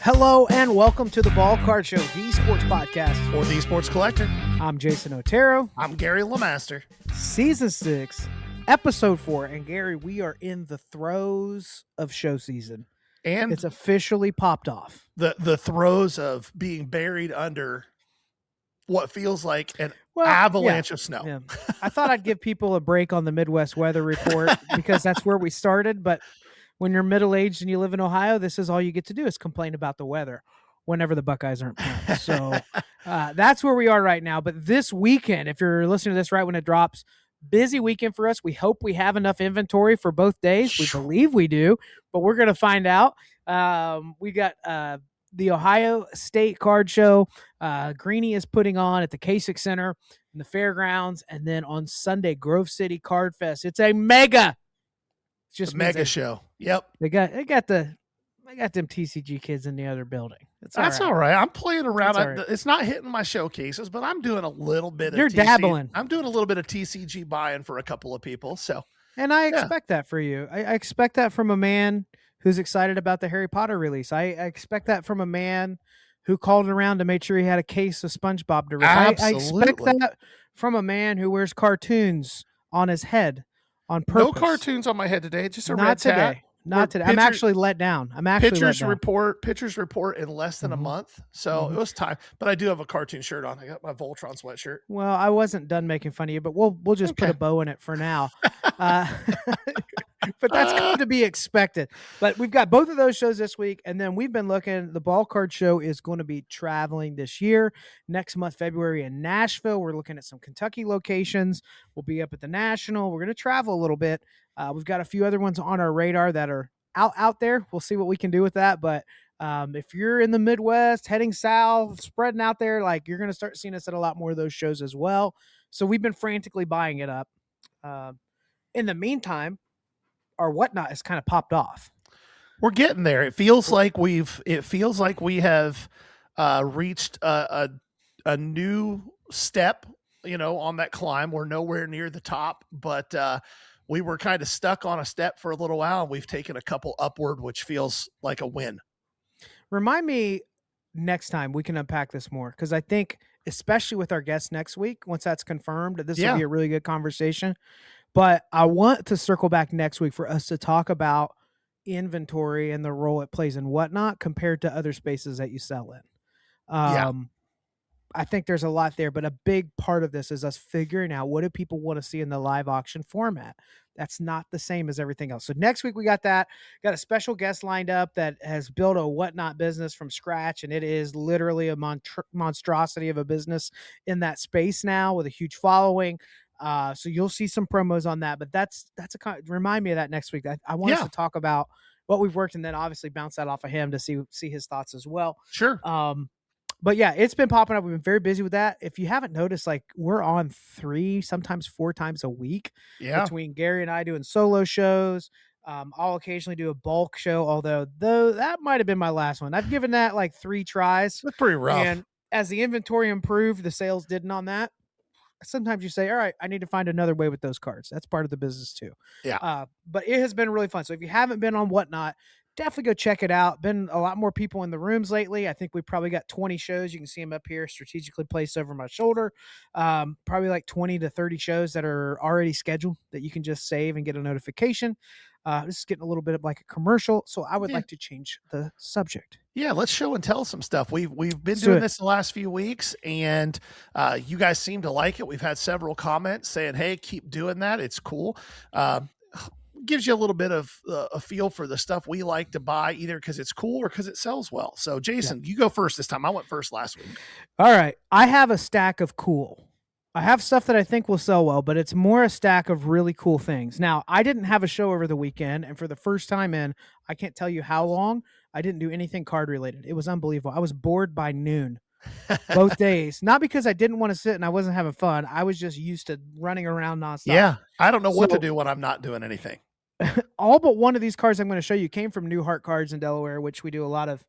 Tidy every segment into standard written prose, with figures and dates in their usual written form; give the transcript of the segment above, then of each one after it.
Hello and welcome to the Ballcard Show, the sports podcast. For the Sports Collector. I'm Jason Otero. I'm Gary LeMaster. Season 6, Episode 4. And Gary, we are in the throes of show season. And it's officially popped off. The throes of being buried under what feels like an avalanche of snow. Yeah. I thought I'd give people a break on the Midwest weather report because that's where we started. But when you're middle-aged and you live in Ohio, this is all you get to do is complain about the weather whenever the Buckeyes aren't playing. So that's where we are right now. But this weekend, if you're listening to this right when it drops, busy weekend for us. We hope we have enough inventory for both days. We believe we do, but we're going to find out. We got the Ohio State Card Show. Greeny is putting on at the Kasich Center in the fairgrounds. And then on Sunday, Grove City Card Fest. It's a mega. It's just a mega show. Yep. They got them TCG kids in the other building. That's all right. I'm playing around. It's not hitting my showcases, but I'm doing a little bit You're dabbling. I'm doing a little bit of TCG buy-in for a couple of people. So, and I expect that for you. I expect that from a man who's excited about the Harry Potter release. I expect that from a man who called around to make sure he had a case of SpongeBob to read. I expect that from a man who wears cartoons on his head on purpose. No cartoons on my head today. Just a red tat. Not today. I'm actually let down. Pitchers report in less than a month. So it was time. But I do have a cartoon shirt on. I got my Voltron sweatshirt. Well, I wasn't done making fun of you, but we'll just put a bow in it for now. But that's going to be expected. But we've got both of those shows this week, and then we've been looking. The Ballcard Show is going to be traveling this year. Next month, February, in Nashville. We're looking at some Kentucky locations. We'll be up at the National. We're going to travel a little bit. We've got a few other ones on our radar that are out there. We'll see what we can do with that. But if you're in the Midwest, heading south, spreading out there, like you're going to start seeing us at a lot more of those shows as well. So we've been frantically buying it up. In the meantime, our whatnot has kind of popped off. We're getting there. It feels like we have reached a new step, on that climb. We're nowhere near the top, but we were kind of stuck on a step for a little while, and we've taken a couple upward, which feels like a win. Remind me next time we can unpack this more, because I think, especially with our guest next week, once that's confirmed, this will be a really good conversation. But I want to circle back next week for us to talk about inventory and the role it plays in whatnot compared to other spaces that you sell in. I think there's a lot there, but a big part of this is us figuring out what do people want to see in the live auction format. That's not the same as everything else. So next week we got that. Got a special guest lined up that has built a whatnot business from scratch, and it is literally a monstrosity of a business in that space now with a huge following. So you'll see some promos on that, but that's remind me of that next week. I want us to talk about what we've worked, and then obviously bounce that off of him to see his thoughts as well. Sure. But yeah, it's been popping up. We've been very busy with that. If you haven't noticed, like we're on 3, sometimes 4 times a week between Gary and I doing solo shows. I'll occasionally do a bulk show, although that might have been my last one. I've given that like 3 tries. That's pretty rough. And as the inventory improved, the sales didn't on that. Sometimes you say, all right, I need to find another way with those cards. That's part of the business too. Yeah. But it has been really fun. So if you haven't been on Whatnot, definitely go check it out. Been a lot more people in the rooms lately. I think we probably got 20 shows. You can see them up here strategically placed over my shoulder. Probably like 20 to 30 shows that are already scheduled that you can just save and get a notification. This is getting a little bit of like a commercial. So I would like to change the subject. Yeah, let's show and tell some stuff. We've been doing this the last few weeks, and you guys seem to like it. We've had several comments saying, hey, keep doing that. It's cool. Gives you a little bit of a feel for the stuff we like to buy, either because it's cool or because it sells well. So Jason, you go first this time. I went first last week. All right. I have a stack of cool. I have stuff that I think will sell well, but it's more a stack of really cool things. Now, I didn't have a show over the weekend, and for the first time in, I can't tell you how long, I didn't do anything card related. It was unbelievable. I was bored by noon both days. Not because I didn't want to sit and I wasn't having fun. I was just used to running around nonstop. Yeah. I don't know what to do when I'm not doing anything. All but one of these cards I'm going to show you came from Neuhart Cards in Delaware, which we do a lot of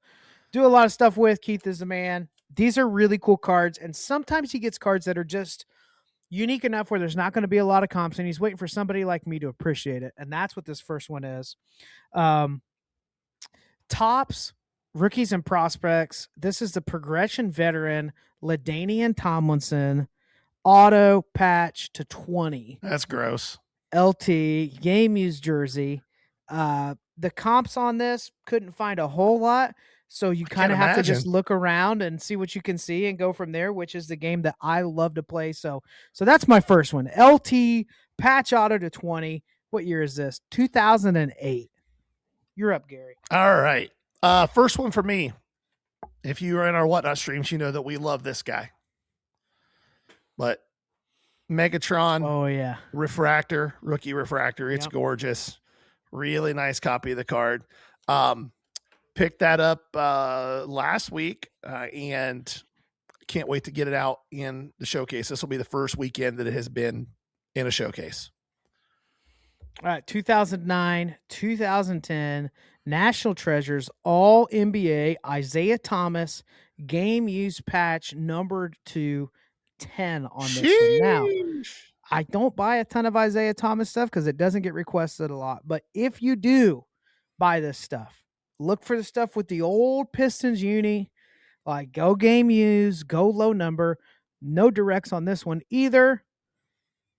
stuff with. Keith is the man. These are really cool cards, and sometimes he gets cards that are just unique enough where there's not going to be a lot of comps, and he's waiting for somebody like me to appreciate it, and that's what this first one is. Topps Rookies and prospects. This is the progression veteran, LaDainian Tomlinson, auto patch to 20. That's gross. LT, game used jersey. The comps on this couldn't find a whole lot. So you kind of have to just look around and see what you can see and go from there, which is the game that I love to play. So that's my first one. LT patch auto to 20. What year is this? 2008. You're up, Gary. All right. First one for me. If you are in our Whatnot streams, you know that we love this guy. But Megatron. Oh, yeah. Refractor, rookie refractor. It's gorgeous. Really nice copy of the card. Picked that up last week and can't wait to get it out in the showcase. This will be the first weekend that it has been in a showcase. All right, 2009, 2010, National Treasures, All NBA, Isaiah Thomas, game used patch numbered to 10 on this one. Now, I don't buy a ton of Isaiah Thomas stuff because it doesn't get requested a lot. But if you do buy this stuff, look for the stuff with the old Pistons uni, like go game use, go low number. No directs on this one either.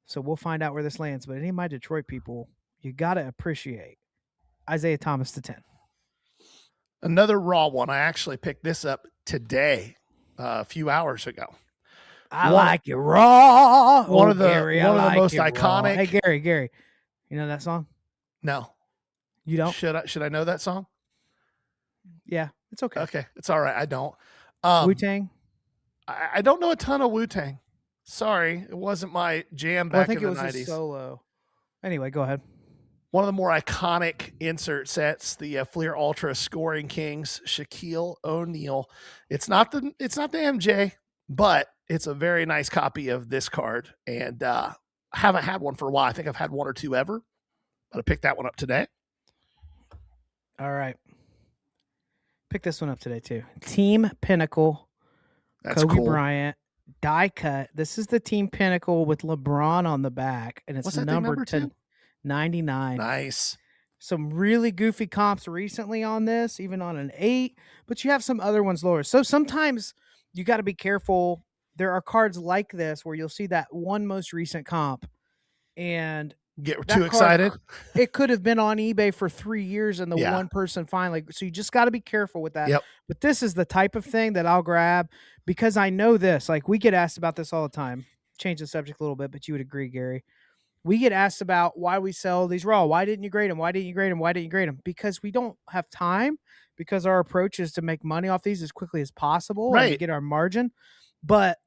So we'll find out where this lands. But any of my Detroit people, you got to appreciate Isaiah Thomas to 10. Another raw one. I actually picked this up today, a few hours ago. I like it raw. One of the most iconic. Hey, Gary, you know that song? No. You don't? Should I know that song? Yeah, it's okay. Okay, it's all right. I don't. Wu-Tang? I don't know a ton of Wu-Tang. Sorry, it wasn't my jam back in the 90s. I think it was a solo. Anyway, go ahead. One of the more iconic insert sets, the Fleer Ultra Scoring Kings, Shaquille O'Neal. It's not the MJ, but it's a very nice copy of this card. And I haven't had one for a while. I think I've had one or two ever, but I picked that one up today. All right. Pick this one up today too. Team Pinnacle. That's Kobe cool. Bryant. Die cut. This is the Team Pinnacle with LeBron on the back, and it's numbered to 99. Nice. Some really goofy comps recently on this, even on an 8, but you have some other ones lower. So sometimes you got to be careful. There are cards like this where you'll see that one most recent comp and get too excited. It could have been on eBay for 3 years and the one person finally. So you just got to be careful with that. Yep. But this is the type of thing that I'll grab because I know this. Like we get asked about this all the time. Change the subject a little bit, but you would agree, Gary. We get asked about why we sell these raw. Why didn't you grade them? Why didn't you grade them? Why didn't you grade them? Because we don't have time, because our approach is to make money off these as quickly as possible and get our margin. But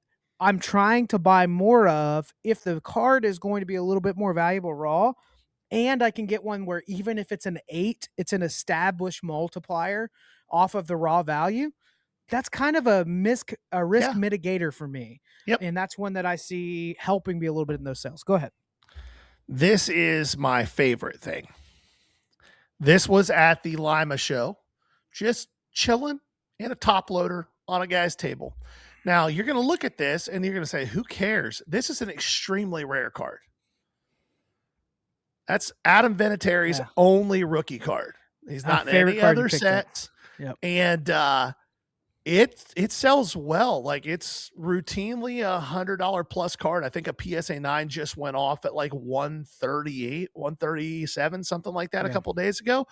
I'm trying to buy more of if the card is going to be a little bit more valuable raw, and I can get one where even if it's an 8, it's an established multiplier off of the raw value. That's kind of a risk mitigator for me. Yep. And that's one that I see helping me a little bit in those sales. Go ahead. This is my favorite thing. This was at the Lima show, just chilling in a top loader on a guy's table. Now, you're going to look at this and you're going to say, who cares? This is an extremely rare card. That's Adam Vinatieri's only rookie card. He's not in any other sets. Yep. And it sells well. Like it's routinely $100 plus card. I think a PSA 9 just went off at like 138, 137, something like that a couple of days ago.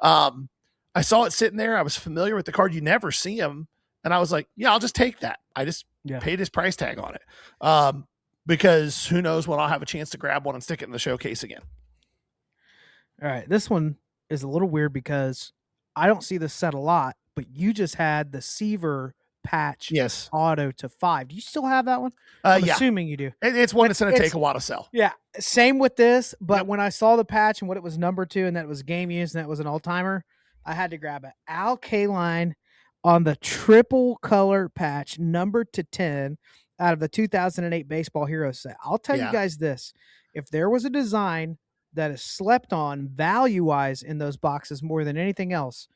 I saw it sitting there. I was familiar with the card. You never see him. And I was like, yeah, I'll just take that. I just paid his price tag on it. Because who knows when I'll have a chance to grab one and stick it in the showcase again. All right. This one is a little weird because I don't see this set a lot, but you just had the Seaver patch auto to 5. Do you still have that one? I'm assuming you do. It's one that's going to take a while to sell. Yeah. Same with this. But when I saw the patch and what it was numbered to, and that was game used, and that was an all-timer, I had to grab it. Al Kaline on the triple color patch, numbered to 10 out of the 2008 Baseball Heroes set. I'll tell you guys this. If there was a design that is slept on value-wise in those boxes more than anything else,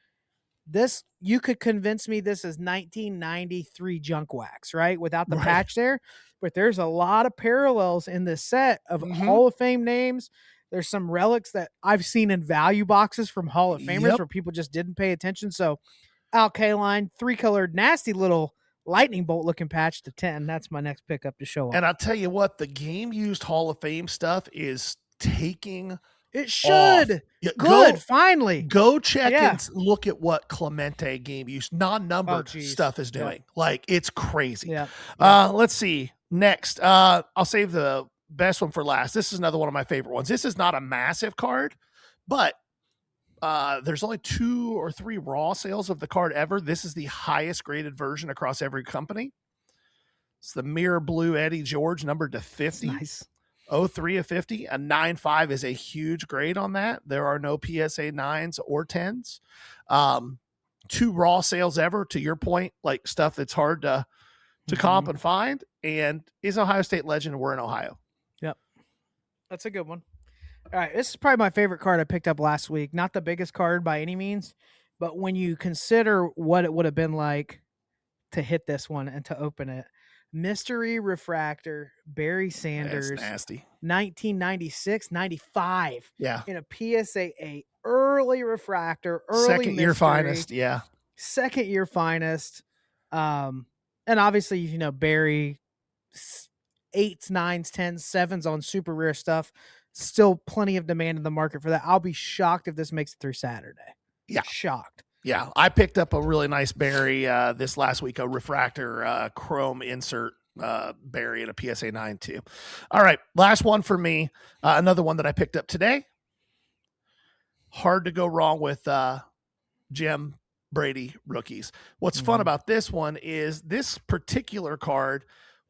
this, you could convince me this is 1993 junk wax, right? Without the patch there. But there's a lot of parallels in this set of Hall of Fame names. There's some relics that I've seen in value boxes from Hall of Famers where people just didn't pay attention. So Alkaline, 3-colored, nasty little lightning bolt looking patch to 10. That's my next pickup to show off. And I'll tell you what, the game used Hall of Fame stuff is taking It should. Yeah, Good, finally. Go check and look at what Clemente game use non-numbered stuff is doing. Like, it's crazy. Let's see. Next, I'll save the best one for last. This is another one of my favorite ones. This is not a massive card, but there's only 2 or 3 raw sales of the card ever. This is the highest graded version across every company. It's the Mirror Blue Eddie George, numbered to 50. Nice. 03 of 50. A 9.5 is a huge grade on that. There are no PSA 9s or 10s. 2 raw sales ever, to your point, like stuff that's hard to comp and find. And is Ohio State legend. We're in Ohio. Yep. That's a good one. All right. This is probably my favorite card I picked up last week. Not the biggest card by any means, but when you consider what it would have been like to hit this one and to open it, Mystery Refractor, Barry Sanders. That's nasty. 1996-95. Yeah. In a PSA 8. Early refractor. Early second mystery, year finest. Yeah. Second year finest. And obviously, Barry 8s, 9s, 10s, 7s on super rare stuff. Still plenty of demand in the market for that. I'll be shocked if this makes it through Saturday. Yeah. Shocked. Yeah, I picked up a really nice Barry this last week, a refractor chrome insert Barry in a PSA 9 too. All right, last one for me. Another one that I picked up today. Hard to go wrong with Jim Brady rookies. What's fun about this one is this particular card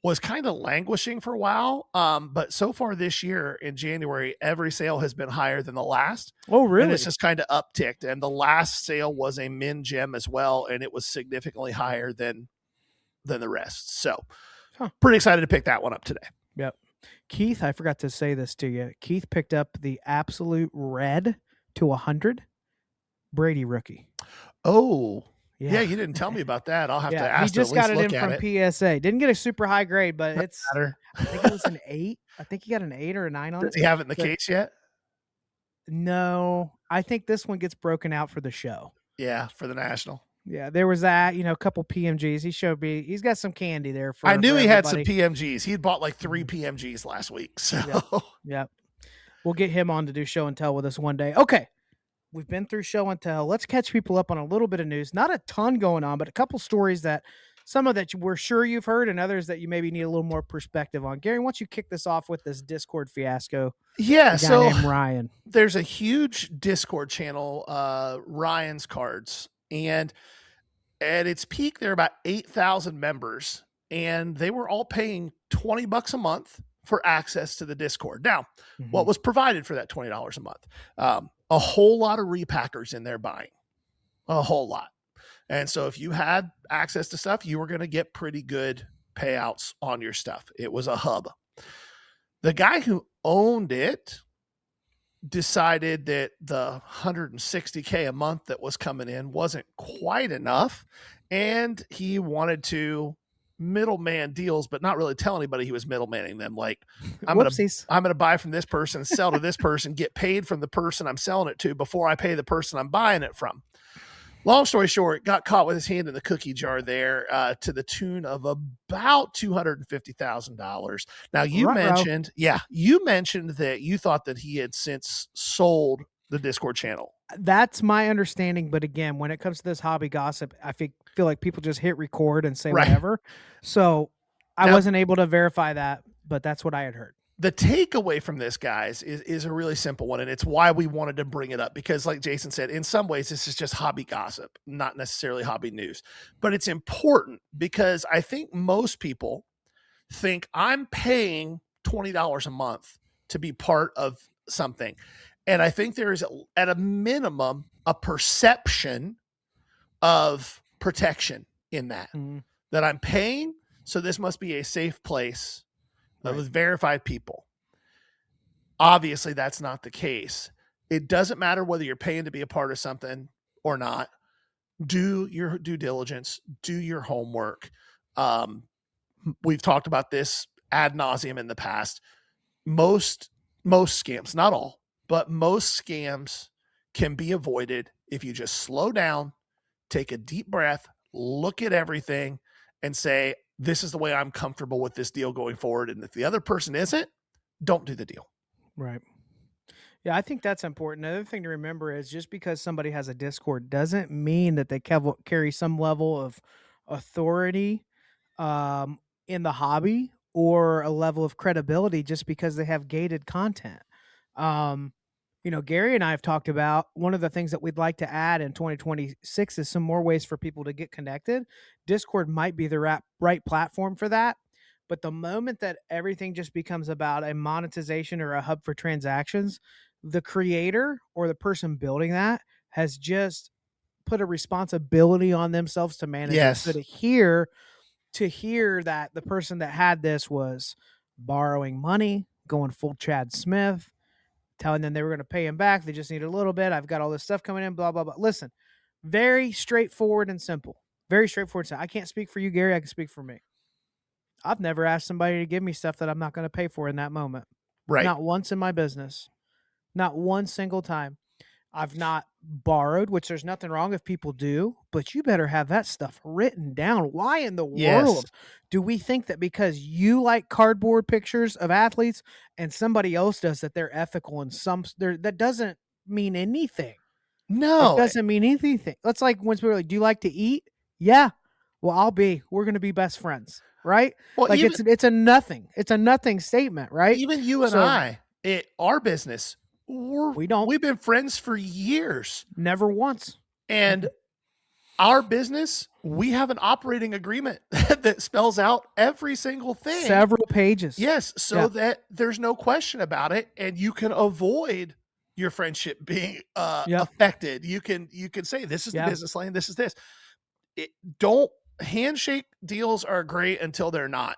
was kind of languishing for a while. But so far this year in January, every sale has been higher than the last. Oh, really? And it's just kind of upticked. And the last sale was a min gem as well. And it was significantly higher than the rest. So pretty excited to pick that one up today. Yep. Keith, I forgot to say this to you. Keith picked up the absolute red to 100 Brady rookie. Oh, yeah, you didn't tell me about that. I'll have to ask. He just got it in from PSA. Didn't get a super high grade, but I think it was an 8. I think he got an 8 or a 9 on it. Does he have it in the case yet? No, I think this one gets broken out for the show. Yeah, for the national. Yeah, there was that, a couple PMGs. He showed me. He's got some candy there. I knew he had some PMGs. He had bought like 3 PMGs last week. So, yep. We'll get him on to do show and tell with us one day. Okay. We've been through show and tell. Let's catch people up on a little bit of news. Not a ton going on, but a couple stories that some of that we're sure you've heard and others that you maybe need a little more perspective on. Gary, why don't you kick this off with this Discord fiasco? Yeah, so named Ryan. There's a huge Discord channel, Ryan's Cards, and at its peak, there are about 8,000 members, and they were all paying $20 a month for access to the Discord. Now, what was provided for that $20 a month? A whole lot of repackers in there buying, a whole lot. And so if you had access to stuff, you were going to get pretty good payouts on your stuff. It was a hub. The guy who owned it decided that the $160K a month that was coming in wasn't quite enough. And he wanted to middleman deals, but not really tell anybody he was middlemaning them. Like, I'm going to buy from this person, sell to this person, get paid from the person I'm selling it to before I pay the person I'm buying it from. Long story short, got caught with his hand in the cookie jar there to the tune of about $250,000. Now you mentioned that you thought that he had since sold the Discord channel. That's my understanding. But again, when it comes to this hobby gossip, I feel like people just hit record and say whatever. So I wasn't able to verify that, but that's what I had heard. The takeaway from this, guys, is a really simple one, and it's why we wanted to bring it up, because like Jason said, in some ways, this is just hobby gossip, not necessarily hobby news. But it's important because I think most people think I'm paying $20 a month to be part of something. And I think there is, at a minimum, a perception of protection in that, that I'm paying, so this must be a safe place with verified people. Obviously, that's not the case. It doesn't matter whether you're paying to be a part of something or not. Do your due diligence. Do your homework. We've talked about this ad nauseum in the past. Most scams, not all, but most scams can be avoided if you just slow down, take a deep breath, look at everything, and say, this is the way I'm comfortable with this deal going forward. And if the other person isn't, don't do the deal. Right. Yeah, I think that's important. Another thing to remember is just because somebody has a Discord doesn't mean that they carry some level of authority in the hobby or a level of credibility just because they have gated content. Gary and I have talked about one of the things that we'd like to add in 2026 is some more ways for people to get connected. Discord might be the right platform for that. But the moment that everything just becomes about a monetization or a hub for transactions, the creator or the person building that has just put a responsibility on themselves to manage it. So to hear that the person that had this was borrowing money, going full Chad Smith, telling them they were going to pay him back, they just need a little bit, I've got all this stuff coming in, blah, blah, blah. Listen, very straightforward and simple. Very straightforward. I can't speak for you, Gary. I can speak for me. I've never asked somebody to give me stuff that I'm not going to pay for in that moment. Right. Not once in my business. Not one single time. I've not borrowed, which there's nothing wrong if people do, but you better have that stuff written down. Why in the world do we think that because you like cardboard pictures of athletes and somebody else does that they're ethical and that doesn't mean anything. No. It doesn't mean anything. That's like when people are like, do you like to eat? Yeah. Well, we're going to be best friends. Right? Well, like it's a nothing. It's a nothing statement, right? Even you and I, our business, we've been friends for years. Never once. And our business, we have an operating agreement that spells out every single thing. Several pages. Yes. So that there's no question about it. And you can avoid your friendship being affected. You can say, this is the business lane. This is this. Handshake deals are great until they're not.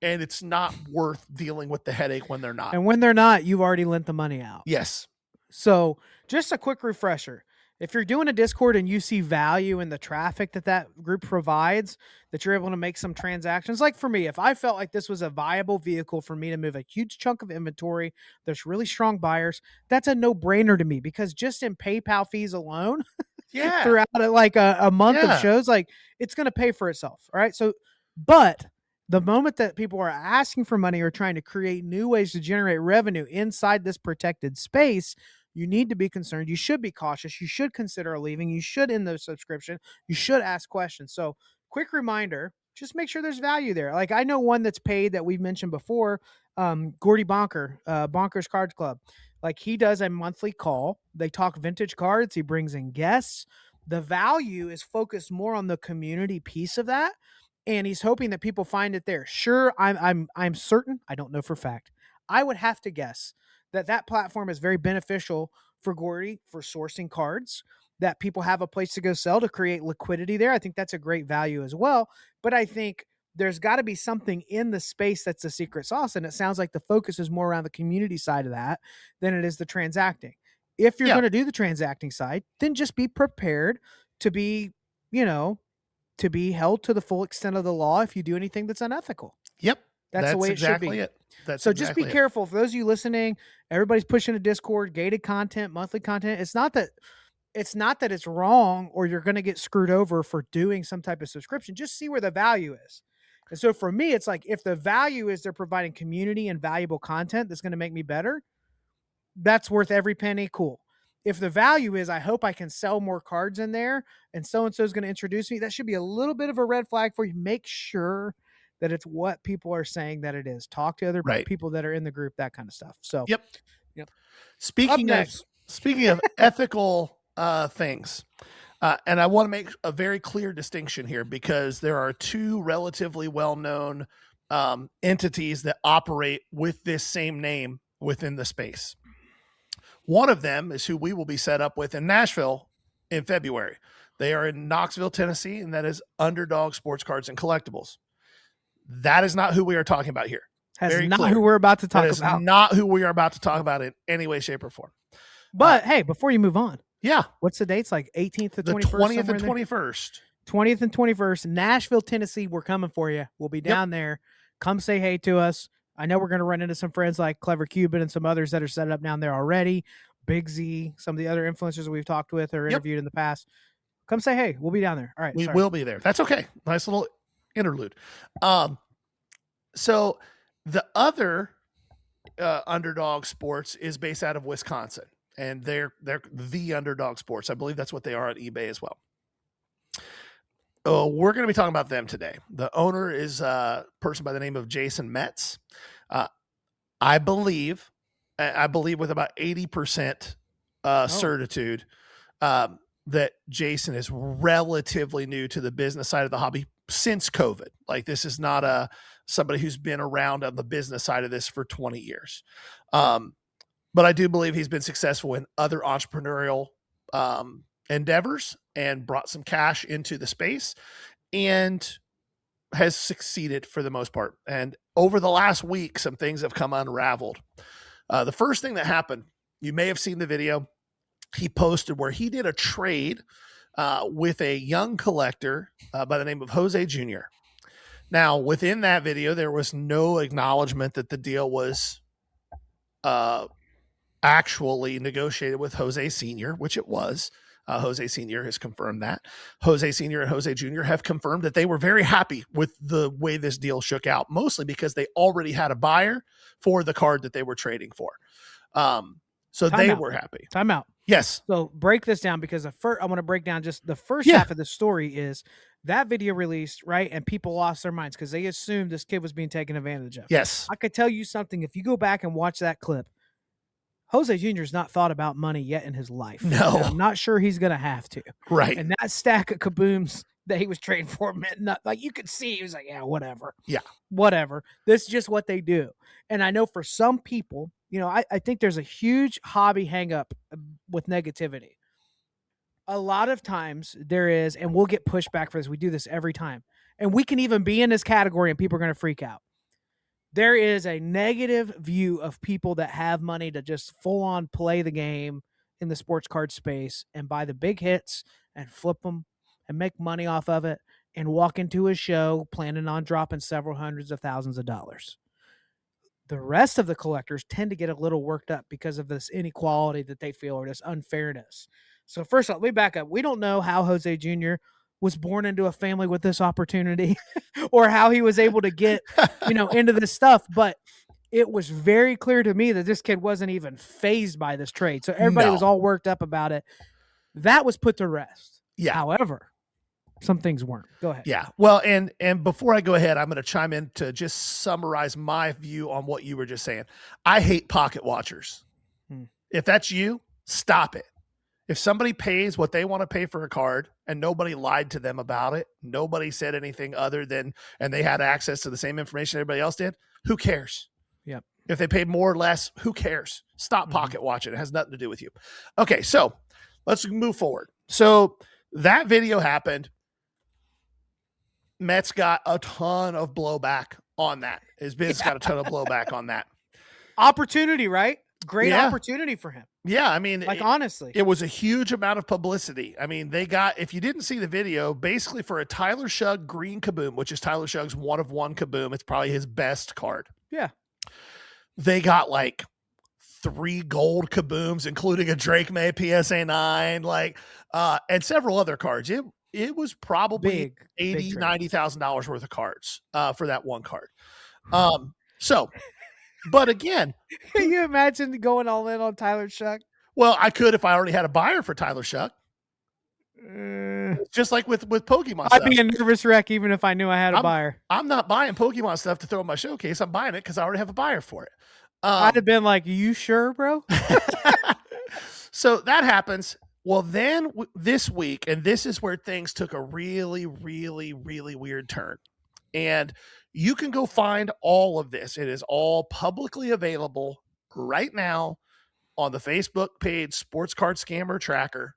And it's not worth dealing with the headache when they're not. And when they're not, you've already lent the money out. Yes. So just a quick refresher. If you're doing a Discord and you see value in the traffic that group provides, that you're able to make some transactions. Like for me, if I felt like this was a viable vehicle for me to move a huge chunk of inventory, there's really strong buyers, that's a no-brainer to me because just in PayPal fees alone, throughout like a month of shows, like it's going to pay for itself. All right. So, but the moment that people are asking for money or trying to create new ways to generate revenue inside this protected space, you need to be concerned. You should be cautious. You should consider leaving. You should end the subscription. You should ask questions. So quick reminder, just make sure there's value there. Like I know one that's paid that we've mentioned before, Gordy Bonker, Bonker's Cards Club. Like he does a monthly call. They talk vintage cards. He brings in guests. The value is focused more on the community piece of that. And he's hoping that people find it there. Sure, I'm certain, I don't know for a fact, I would have to guess that platform is very beneficial for Gordy for sourcing cards, that people have a place to go sell to create liquidity there. I think that's a great value as well. But I think there's got to be something in the space that's the secret sauce. And it sounds like the focus is more around the community side of that than it is the transacting. If you're going to do the transacting side, then just be prepared to be, to be held to the full extent of the law if you do anything that's unethical. Yep. That's the way exactly it should be. That's so exactly just be careful. For those of you listening, everybody's pushing a Discord, gated content, monthly content. It's not that it's wrong or you're going to get screwed over for doing some type of subscription. Just see where the value is. And so for me, it's like if the value is they're providing community and valuable content that's going to make me better, that's worth every penny. Cool. If the value is I hope I can sell more cards in there and so-and-so is going to introduce me, that should be a little bit of a red flag for you. Make sure that it's what people are saying that it is. Talk to other people that are in the group, that kind of stuff. So, yep. Speaking of ethical things, and I want to make a very clear distinction here because there are two relatively well-known entities that operate with this same name within the space. One of them is who we will be set up with in Nashville in February. They are in Knoxville, Tennessee, and that is Underdog Sports Cards and Collectibles. That is not who we are talking about here. That's not who we're about to talk about. That is not who we are about to talk about in any way, shape, or form. But hey, before you move on, yeah, what's the dates? Like 18th to 21st? The 20th and 21st. 20th and 21st, Nashville, Tennessee. We're coming for you. We'll be down there. Come say hey to us. I know we're going to run into some friends like Clever Cuban and some others that are set up down there already. Big Z, some of the other influencers that we've talked with or interviewed in the past. Come say hey. We'll be down there. All right. We sorry. will be there. That's okay. Nice little interlude. So the other Underdog Sports is based out of Wisconsin, and they're the Underdog Sports. I believe that's what they are at eBay as well. We're going to be talking about them today. The owner is a person by the name of Jason Metz. I believe with about 80% certitude that Jason is relatively new to the business side of the hobby since COVID. Like, this is not somebody who's been around on the business side of this for 20 years. But I do believe he's been successful in other entrepreneurial endeavors and brought some cash into the space and has succeeded for the most part. And over the last week, some things have come unraveled. The first thing that happened, you may have seen the video he posted where he did a trade with a young collector by the name of Jose Jr. Now, within that video, there was no acknowledgement that the deal was actually negotiated with Jose Sr., which it was. Jose Sr. has confirmed that. Jose Sr. and Jose Jr. have confirmed that they were very happy with the way this deal shook out, mostly because they already had a buyer for the card that they were trading for. So they were happy. Time out. Yes. So break this down, because I want to break down just the first half of the story is that video released, right? And people lost their minds because they assumed this kid was being taken advantage of. Yes. I could tell you something. If you go back and watch that clip, Jose Jr.'s not thought about money yet in his life. No. And I'm not sure he's going to have to. Right. And that stack of kabooms that he was trading for meant not, like, you could see he was like, yeah, whatever. Yeah. Whatever. This is just what they do. And I know for some people, you know, I think there's a huge hobby hang up with negativity. A lot of times there is, and we'll get pushback for this. We do this every time. And we can even be in this category and people are going to freak out. There is a negative view of people that have money to just full on play the game in the sports card space and buy the big hits and flip them and make money off of it and walk into a show planning on dropping several hundreds of thousands of dollars. The rest of the collectors tend to get a little worked up because of this inequality that they feel, or this unfairness. So first off, let me back up. We don't know how Jose Jr. was born into a family with this opportunity or how he was able to get, into this stuff. But it was very clear to me that this kid wasn't even fazed by this trade. So everybody was all worked up about it. That was put to rest. Yeah. However, some things weren't. Go ahead. Yeah. Well, and before I go ahead, I'm going to chime in to just summarize my view on what you were just saying. I hate pocket watchers. If that's you, stop it. If somebody pays what they want to pay for a card and nobody lied to them about it, nobody said anything other than, and they had access to the same information everybody else did, who cares? Yep. If they paid more or less, who cares? Stop pocket watching. It has nothing to do with you. Okay, so let's move forward. So that video happened. Metz got a ton of blowback on that. His business got a ton of blowback on that. Opportunity, right? Great opportunity for him. Yeah, I mean, honestly, it was a huge amount of publicity. I mean, they got, if you didn't see the video, basically for a Tyler Shug green kaboom, which is Tyler Shug's one of one kaboom, it's probably his best card. Yeah. They got like 3 gold kabooms, including a Drake May PSA 9, and several other cards. It was probably $80,000, $90,000 worth of cards for that one card. But again, can you imagine going all in on Tyler Shug? Well, I could if I already had a buyer for Tyler Shug. Just like with Pokemon I'd stuff. be a nervous wreck even if I knew I had a buyer. I'm not buying Pokemon stuff to throw in my showcase. I'm buying it because I already have a buyer for it. I'd have been like, you sure, bro? So that happens. Well, then this week, and this is where things took a really, really, really weird turn. And you can go find all of this. It is all publicly available right now on the Facebook page, Sports Card Scammer Tracker.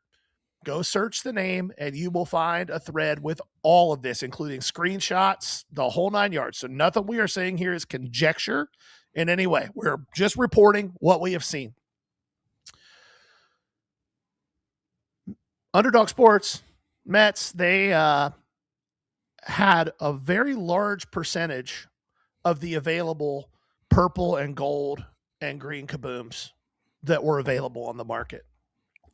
Go search the name and you will find a thread with all of this, including screenshots, the whole 9 yards. So nothing we are saying here is conjecture in any way. We're just reporting what we have seen. Underdog Sports, Metz, they had a very large percentage of the available purple and gold and green kabooms that were available on the market.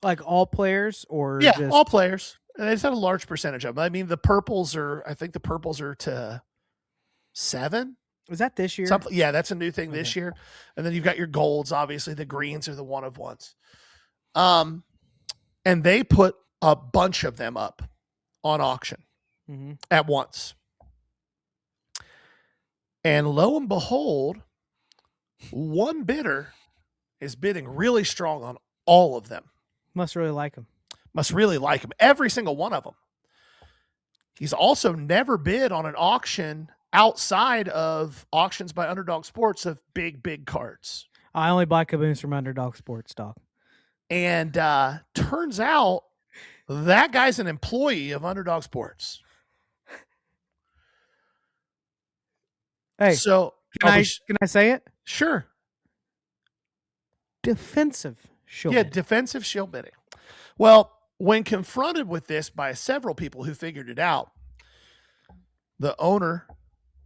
Like all players, or all players. They just had a large percentage of them. I mean, I think the purples are to 7. Was that this year? Something, yeah, that's a new thing this year. And then you've got your golds. Obviously, the greens are the one of ones. And they put a bunch of them up on auction at once. And lo and behold, one bidder is bidding really strong on all of them. Must really like them. Every single one of them. He's also never bid on an auction outside of auctions by Underdog Sports of big cards. I only buy kaboons from Underdog Sports, dog. And turns out that guy's an employee of Underdog Sports. Hey, so can I say it? Sure. Defensive shield. Yeah, defensive shield bidding. Well, when confronted with this by several people who figured it out, the owner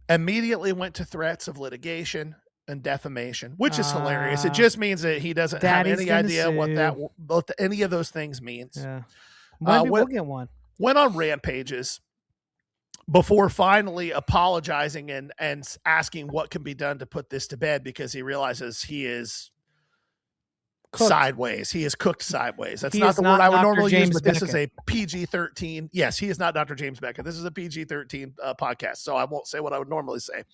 immediately went to threats of litigation and defamation, which is hilarious. It just means that he doesn't have any idea what any of those things means. Yeah. Maybe we'll get one. Went on rampages before finally apologizing and asking what can be done to put this to bed, because he realizes he is cooked sideways. He is cooked sideways. That's not the word I would normally use, but this is a PG-13. Yes, he is not Dr. James Beckett. This is a PG-13 podcast, so I won't say what I would normally say.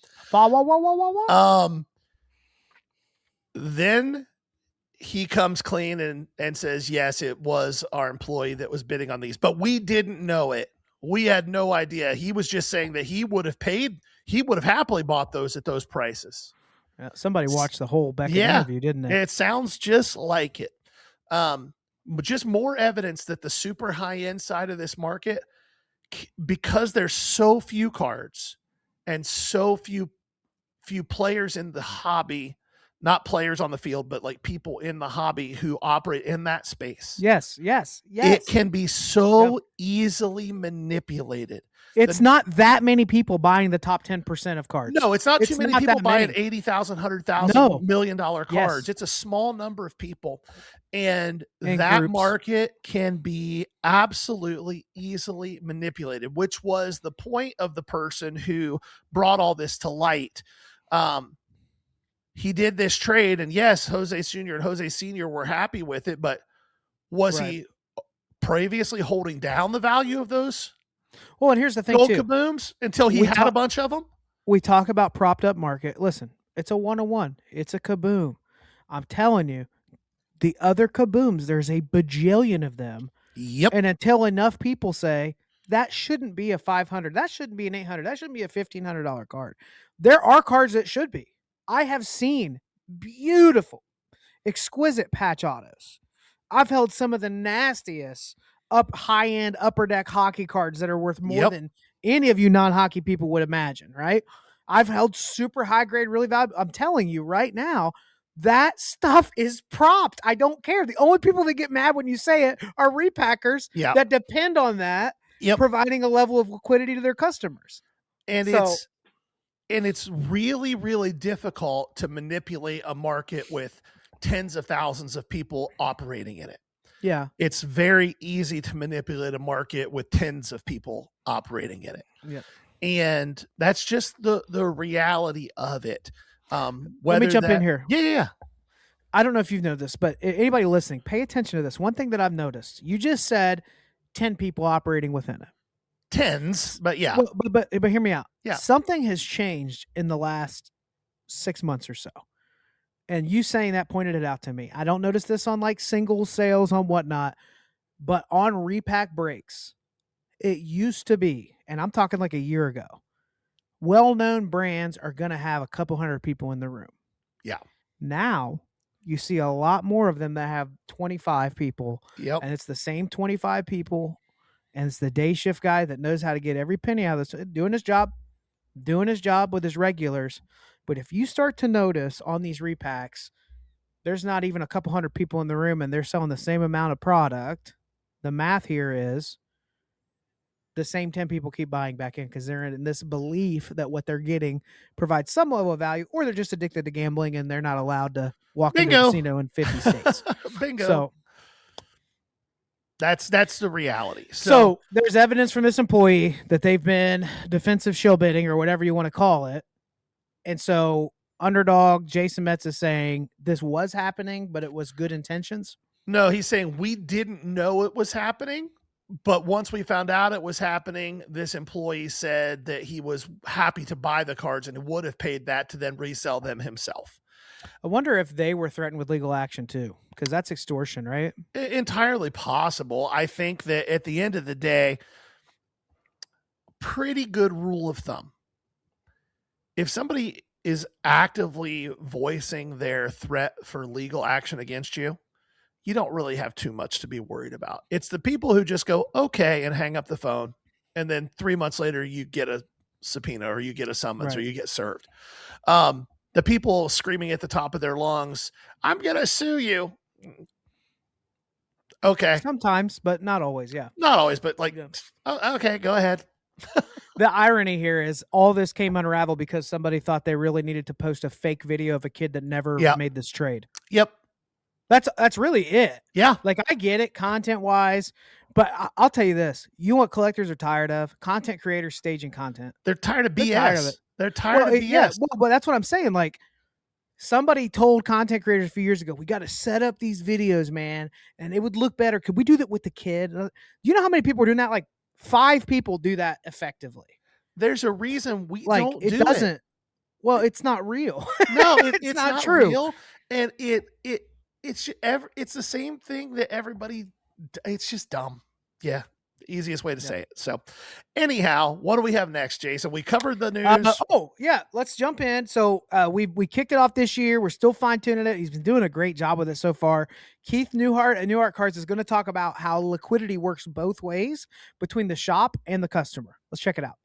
Then he comes clean and says, yes, it was our employee that was bidding on these, but we didn't know it. We had no idea. He was just saying that he would have happily bought those at those prices. Yeah, somebody watched the whole Beckett interview, didn't they? It sounds just like it. But just more evidence that the super high end side of this market, because there's so few cards and so few players in the hobby, not players on the field, but like people in the hobby who operate in that space. Yes. It can be so easily manipulated. It's not that many people buying the top 10% of cards. No, it's not too many people buying $80,000, $100,000, $1 million cards. Yes. It's a small number of people. And that groups. Market can be absolutely easily manipulated, which was the point of the person who brought all this to light. He did this trade, and yes, Jose Jr. and Jose Sr. were happy with it, but was he previously holding down the value of those? Well, and here's the thing, gold kabooms until he had a bunch of them? We talk about propped up market. Listen, it's a 101. It's a kaboom. I'm telling you, the other kabooms, there's a bajillion of them. Yep. And until enough people say, that shouldn't be a $500, that shouldn't be an $800, that shouldn't be a $1,500 card. There are cards that should be. I have seen beautiful, exquisite patch autos. I've held some of the nastiest high-end upper deck hockey cards that are worth more than any of you non-hockey people would imagine, right? I've held super high-grade, really valuable. I'm telling you right now, that stuff is propped. I don't care. The only people that get mad when you say it are repackers that depend on that, providing a level of liquidity to their customers. And it's really, really difficult to manipulate a market with tens of thousands of people operating in it. Yeah. It's very easy to manipulate a market with tens of people operating in it. Yeah. And that's just the reality of it. Let me jump in here. Yeah. I don't know if you've noticed this, but anybody listening, pay attention to this. One thing that I've noticed, you just said 10 people operating within it. Tens, but yeah. But hear me out. Yeah. Something has changed in the last 6 months or so. And you saying that pointed it out to me. I don't notice this on like single sales on whatnot, but on repack breaks, it used to be, and I'm talking like a year ago, well-known brands are going to have a couple hundred people in the room. Yeah. Now you see a lot more of them that have 25 people. Yep. And it's the same 25 people. And it's the day shift guy that knows how to get every penny out of this, doing his job with his regulars. But if you start to notice on these repacks, there's not even a couple hundred people in the room and they're selling the same amount of product. The math here is the same 10 people keep buying back in because they're in this belief that what they're getting provides some level of value, or they're just addicted to gambling and they're not allowed to walk into a casino in 50 states. Bingo. So That's the reality. So there's evidence from this employee that they've been defensive shill bidding or whatever you want to call it. And so underdog Jason Metz is saying this was happening, but it was good intentions. No, he's saying we didn't know it was happening, but once we found out it was happening, this employee said that he was happy to buy the cards and would have paid that to then resell them himself. I wonder if they were threatened with legal action too, because that's extortion, right? Entirely possible. I think that at the end of the day, pretty good rule of thumb. If somebody is actively voicing their threat for legal action against you, you don't really have too much to be worried about. It's the people who just go, okay, and hang up the phone. And then 3 months later, you get a subpoena or you get a summons or you get served. The people screaming at the top of their lungs, I'm going to sue you. Okay. Sometimes, but not always. Yeah. Not always, but like, oh, okay, go ahead. The irony here is all this came unraveled because somebody thought they really needed to post a fake video of a kid that never made this trade. Yep. That's really it. Yeah. Like I get it content wise, but I'll tell you this. You know what collectors are tired of? Content creators staging content. They're tired of BS. They're tired of BS. Yeah, well, that's what I'm saying. Like somebody told content creators a few years ago, we got to set up these videos, man, and it would look better. Could we do that with the kid? You know how many people are doing that? Like 5 people do that effectively. There's a reason we like don't it do doesn't. It. Well, it's not real. No, it's not true. Real, and it's the same thing that everybody. It's just dumb. Yeah. Easiest way to say it. So anyhow, what do we have next, Jason? We covered the news. Let's jump in. So we kicked it off this year. We're still fine-tuning it. He's been doing a great job with it so far. Keith Neuhart at Neuhart Cards is going to talk about how liquidity works both ways between the shop and the customer. Let's check it out.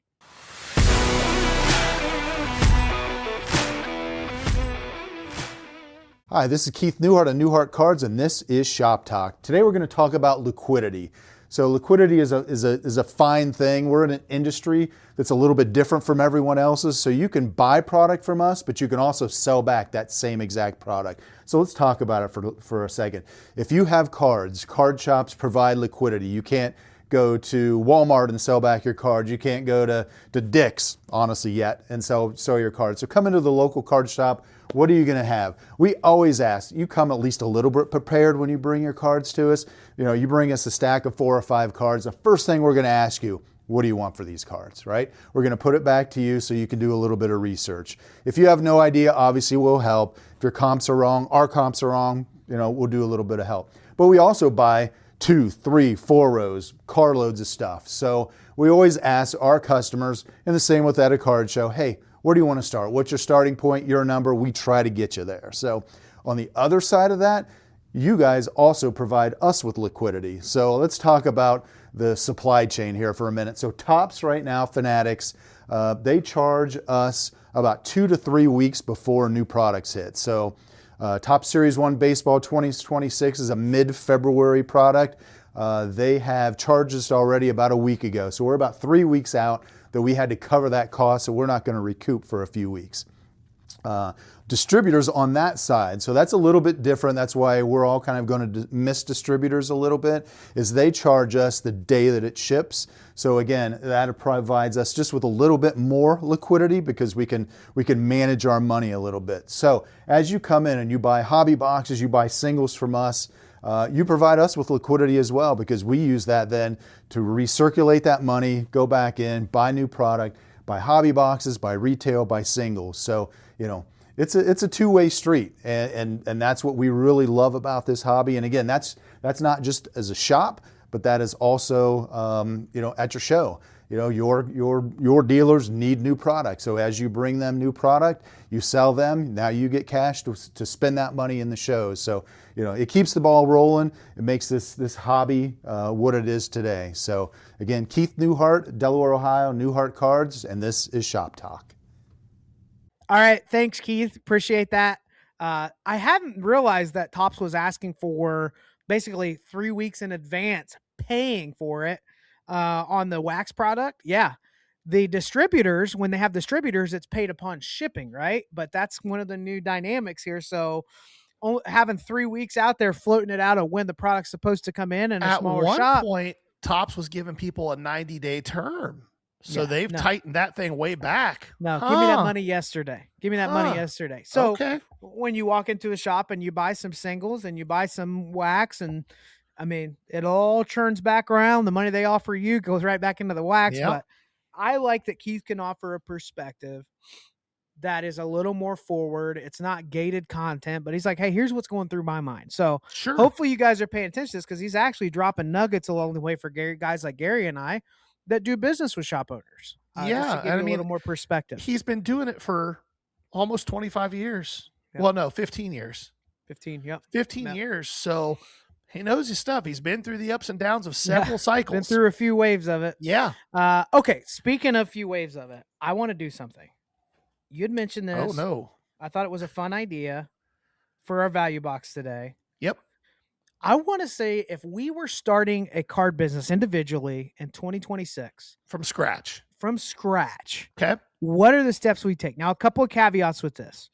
Hi, this is Keith Neuhart of Neuhart Cards, and this is Shop Talk. Today we're going to talk about liquidity. So liquidity is a fine thing. We're in an industry that's a little bit different from everyone else's. So you can buy product from us, but you can also sell back that same exact product. So let's talk about it for a second. If you have cards, card shops provide liquidity. You can't go to Walmart and sell back your cards. You can't go to Dick's, honestly, yet and sell your cards. So come into the local card shop. What are you going to have? We always ask, you come at least a little bit prepared when you bring your cards to us. You bring us a stack of 4 or 5 cards. The first thing we're going to ask you, what do you want for these cards, right? We're going to put it back to you so you can do a little bit of research. If you have no idea, obviously we'll help. If your comps are wrong, our comps are wrong, we'll do a little bit of help. But we also buy 2, 3, 4 rows, carloads of stuff. So we always ask our customers, and the same with at a card show, hey, where do you want to start? What's your starting point, your number? We try to get you there. So on the other side of that, you guys also provide us with liquidity. So let's talk about the supply chain here for a minute. So Topps right now, Fanatics, they charge us about 2 to 3 weeks before new products hit. So Topps Series 1 Baseball 2026 is a mid-February product. They have charged us already about a week ago. So we're about 3 weeks out that we had to cover that cost, so we're not going to recoup for a few weeks. Distributors on that side, so that's a little bit different. That's why we're all kind of going to miss distributors a little bit, is they charge us the day that it ships. So again, that provides us just with a little bit more liquidity because we can manage our money a little bit. So as you come in and you buy hobby boxes, you buy singles from us, you provide us with liquidity as well because we use that then to recirculate that money, go back in, buy new product, buy hobby boxes, buy retail, buy singles. So, it's a two-way street, and that's what we really love about this hobby. And again, that's not just as a shop, but that is also at your show. Your dealers need new products. So as you bring them new product, you sell them. Now you get cash to spend that money in the shows. So it keeps the ball rolling. It makes this hobby what it is today. So again, Keith Neuhart, Delaware, Ohio, Neuhart Cards, and this is Shop Talk. All right, thanks, Keith. Appreciate that. I hadn't realized that Topps was asking for basically 3 weeks in advance, paying for it. On the wax product, the distributors, when they have distributors, it's paid upon shipping, right? But that's one of the new dynamics here. So having 3 weeks out there floating it out of when the product's supposed to come in a smaller shop. At one point, Topps was giving people a 90-day term. So they've tightened that thing way back. No, give me that money yesterday. Give me that money yesterday. So when you walk into a shop and you buy some singles and you buy some wax, and I mean, it all churns back around. The money they offer you goes right back into the wax. But I like that Keith can offer a perspective that is a little more forward. It's not gated content, but he's like, hey, here's what's going through my mind. So hopefully you guys are paying attention to this, because he's actually dropping nuggets along the way for guys like Gary and I that do business with shop owners. Yeah. And I mean, a little more perspective. He's been doing it for almost 25 years. Yep. Well, no, 15 years. 15. Yep. 15 years. So he knows his stuff. He's been through the ups and downs of several cycles. Been through a few waves of it. Yeah. Okay. Speaking of few waves of it, I want to do something. You'd mentioned this. Oh, no. I thought it was a fun idea for our value box today. Yep. I want to say, if we were starting a card business individually in 2026. From scratch. Okay. What are the steps we take? Now, a couple of caveats with this.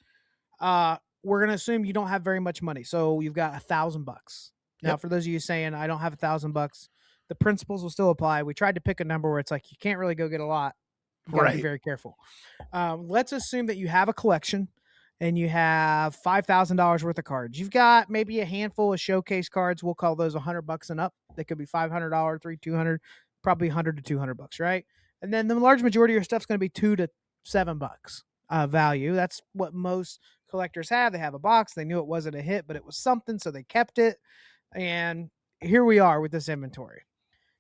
We're going to assume you don't have very much money. So you've got $1,000. Now, for those of you saying, I don't have $1,000, the principles will still apply. We tried to pick a number where it's like, you can't really go get a lot. You gotta be very careful. Let's assume that you have a collection and you have $5,000 worth of cards. You've got maybe a handful of showcase cards. We'll call those $100 and up. They could be $500, $200, probably $100 to $200, right? And then the large majority of your stuff's going to be $2 to $7 value. That's what most collectors have. They have a box. They knew it wasn't a hit, but it was something, so they kept it. And here we are with this inventory.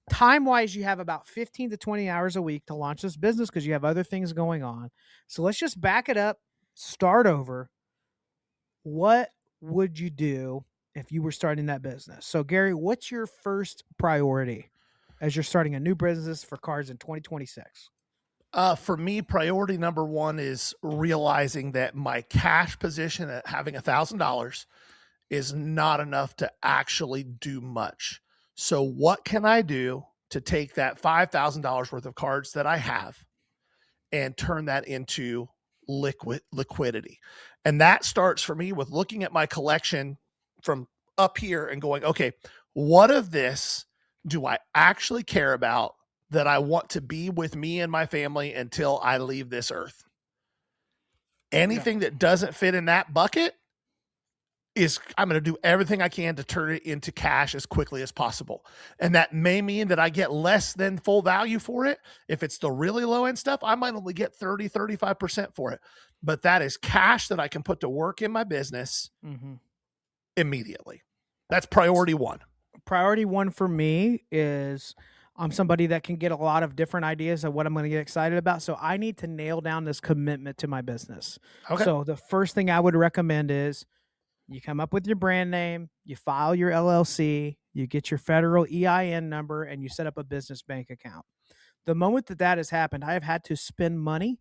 Time-wise, you have about 15 to 20 hours a week to launch this business because you have other things going on. So let's just back it up, start over. What would you do if you were starting that business? So, Gary, what's your first priority as you're starting a new business for cards in 2026? For me, priority number one is realizing that my cash position at having $1,000 is not enough to actually do much. So what can I do to take that $5,000 worth of cards that I have and turn that into liquidity? And that starts for me with looking at my collection from up here and going, okay, what of this do I actually care about that I want to be with me and my family until I leave this earth? Anything that doesn't fit in that bucket I'm going to do everything I can to turn it into cash as quickly as possible. And that may mean that I get less than full value for it. If it's the really low end stuff, I might only get 30, 35% for it. But that is cash that I can put to work in my business immediately. That's priority one. Priority one for me is I'm somebody that can get a lot of different ideas of what I'm going to get excited about. So I need to nail down this commitment to my business. Okay. So the first thing I would recommend is you come up with your brand name, you file your LLC, you get your federal EIN number, and you set up a business bank account. The moment that has happened, I have had to spend money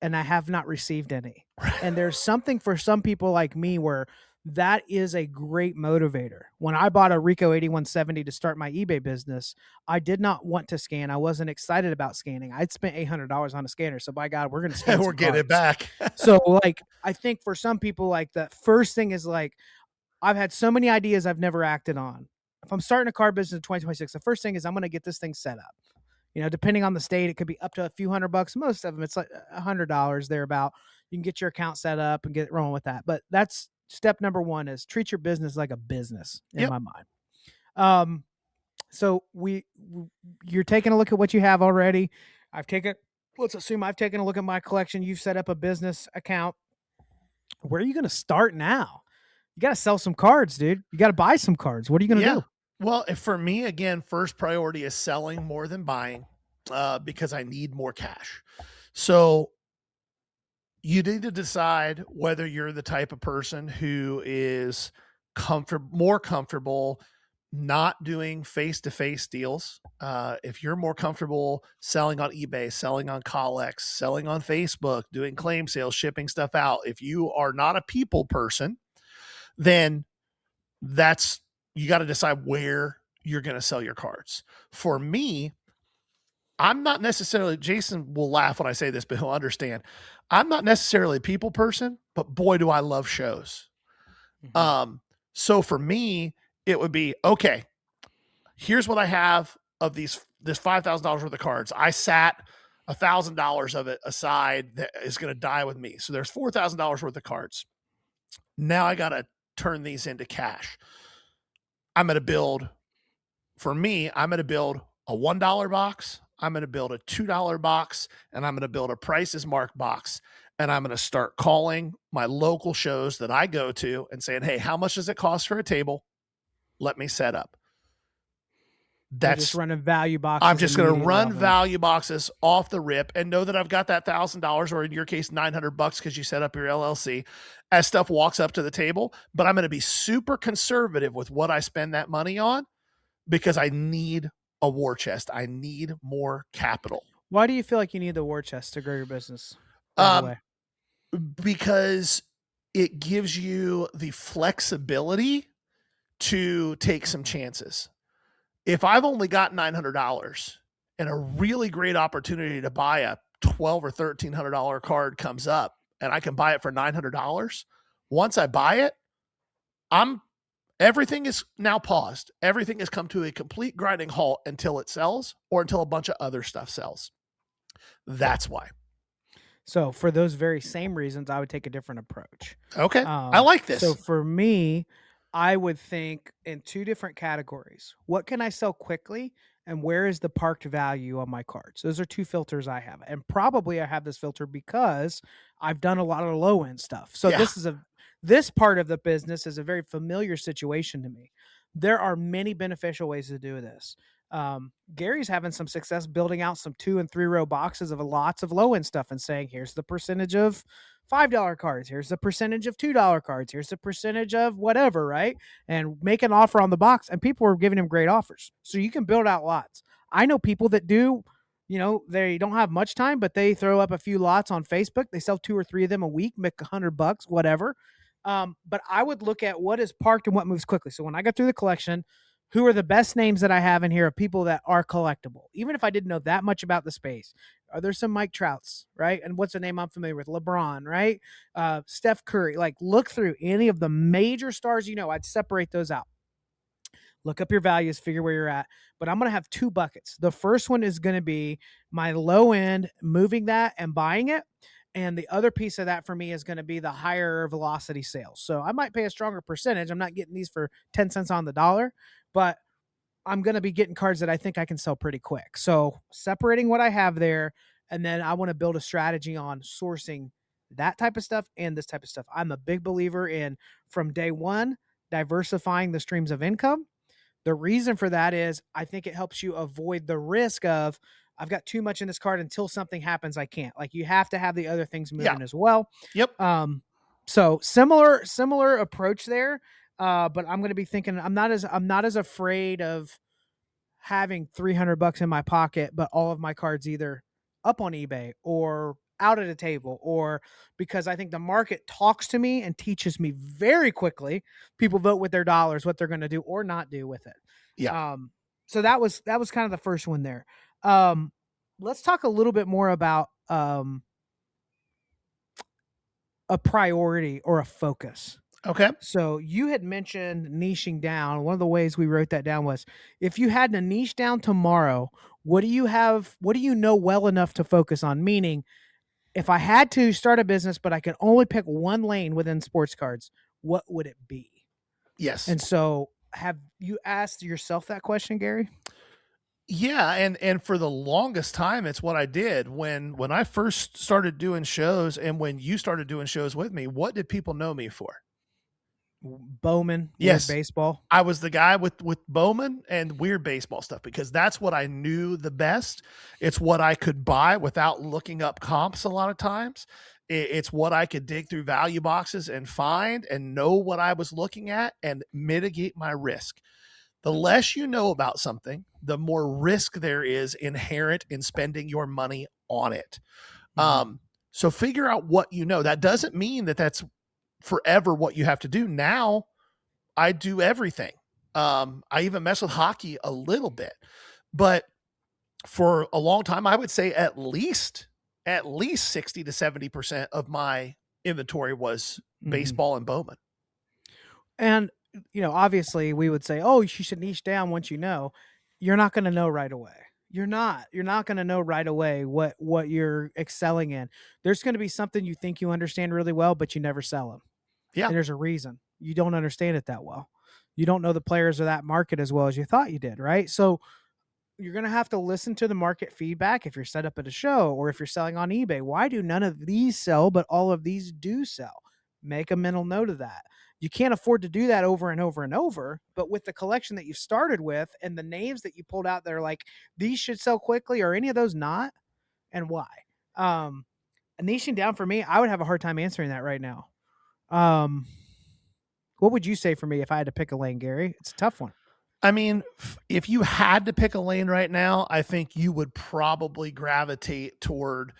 and I have not received any. And there's something for some people like me where that is a great motivator. When I bought a Ricoh 8170 to start my eBay business, I did not want to scan. I wasn't excited about scanning. I'd spent $800 on a scanner. So by God, we're going to scan. We're getting it back. So like, I think for some people, like the first thing is like, I've had so many ideas I've never acted on. If I'm starting a car business in 2026, the first thing is I'm going to get this thing set up. You know, depending on the state, it could be up to a few $100. Most of them, it's like $100 thereabout. You can get your account set up and get rolling with that. But that's step number one, is treat your business like a business in my mind. So you're taking a look at what you have already. Let's assume I've taken a look at my collection. You've set up a business account. Where are you going to start now? You got to sell some cards, dude. You got to buy some cards. What are you going to do? Well, for me, again, first priority is selling more than buying because I need more cash. So you need to decide whether you're the type of person who is more comfortable not doing face-to-face deals. If you're more comfortable selling on eBay, selling on Collex, selling on Facebook, doing claim sales, shipping stuff out, if you are not a people person, then you got to decide where you're going to sell your cards. For me, I'm not necessarily, Jason will laugh when I say this, but he'll understand. I'm not necessarily a people person, but boy, do I love shows. So for me, it would be, okay, here's what I have of this $5,000 worth of cards. I sat $1,000 of it aside that is going to die with me. So there's $4,000 worth of cards. Now I got to turn these into cash. I'm going to build a $1 box. I'm going to build a $2 box, and I'm going to build a prices marked box. And I'm going to start calling my local shows that I go to and saying, hey, how much does it cost for a table? Let me set up. That's just running value boxes. I'm just going to run value boxes off the rip and know that I've got that $1,000, or in your case, $900 because you set up your LLC as stuff walks up to the table. But I'm going to be super conservative with what I spend that money on because I need a war chest. I need more capital. Why do you feel like you need the war chest to grow your business? Because it gives you the flexibility to take some chances. If I've only got $900 and a really great opportunity to buy a $1,200 or $1,300 card comes up and I can buy it for $900, once I buy it, everything is now paused. Everything has come to a complete grinding halt until it sells or until a bunch of other stuff sells. That's why. So for those very same reasons, I would take a different approach. Okay. I like this. So for me, I would think in two different categories. What can I sell quickly, and where is the parked value on my cards? Those are two filters I have. And probably I have this filter because I've done a lot of low end stuff. So this part of the business is a very familiar situation to me. There are many beneficial ways to do this. Gary's having some success building out some 2 and 3 row boxes of lots of low end stuff and saying, here's the percentage of $5 cards. Here's the percentage of $2 cards. Here's the percentage of whatever, right? And make an offer on the box, and people are giving him great offers. So you can build out lots. I know people that do, they don't have much time, but they throw up a few lots on Facebook. They sell 2 or 3 of them a week, make $100, whatever. But I would look at what is parked and what moves quickly. So when I go through the collection, who are the best names that I have in here of people that are collectible? Even if I didn't know that much about the space, are there some Mike Trouts, right? And what's a name I'm familiar with? LeBron, right? Steph Curry. Like, look through any of the major stars, I'd separate those out. Look up your values, figure where you're at. But I'm going to have 2 buckets. The first one is going to be my low end, moving that and buying it. And the other piece of that for me is going to be the higher velocity sales. So I might pay a stronger percentage. I'm not getting these for 10 cents on the dollar, but I'm going to be getting cards that I think I can sell pretty quick. So separating what I have there, and then I want to build a strategy on sourcing that type of stuff and this type of stuff. I'm a big believer in, from day one, diversifying the streams of income. The reason for that is I think it helps you avoid the risk of, I've got too much in this card until something happens I can't. Like, you have to have the other things moving as well. Yep. So similar approach there. But I'm going to be thinking, I'm not as afraid of having $300 in my pocket, but all of my cards either up on eBay or out at a table, or because I think the market talks to me and teaches me very quickly. People vote with their dollars what they're going to do or not do with it. Yeah. So that was kind of the first one there. Let's talk a little bit more about a priority or a focus. Okay. So you had mentioned niching down. One of the ways we wrote that down was, if you had to niche down tomorrow, what do you know well enough to focus on? Meaning, if I had to start a business, but I could only pick one lane within sports cards, what would it be? Yes. And so, have you asked yourself that question, Gary? Yeah, and for the longest time, it's what I did when I first started doing shows, and when you started doing shows with me. What did people know me for? Bowman, yes, weird baseball. I was the guy with Bowman and weird baseball stuff, because that's what I knew the best. It's what I could buy without looking up comps a lot of times. It's what I could dig through value boxes and find and know what I was looking at and mitigate my risk. The less you know about something, the more risk there is inherent in spending your money on it. So figure out what you know. That doesn't mean that that's forever what you have to do. Now I do everything. I even mess with hockey a little bit, but for a long time, I would say at least 60 to 70% of my inventory was baseball and Bowman. And, obviously we would say, oh, you should niche down once you know. You're not going to know right away. You're not going to know right away what you're excelling in. There's going to be something you think you understand really well, but you never sell them. Yeah. And there's a reason. You don't understand it that well. You don't know the players of that market as well as you thought you did, right? So you're going to have to listen to the market feedback if you're set up at a show or if you're selling on eBay. Why do none of these sell, but all of these do sell? Make a mental note of that. You can't afford to do that over and over and over, but with the collection that you started with and the names that you pulled out there, like these should sell quickly, or any of those not, and why? Niching down for me, I would have a hard time answering that right now. What would you say for me if I had to pick a lane, Gary? It's a tough one. I mean, if you had to pick a lane right now, I think you would probably gravitate toward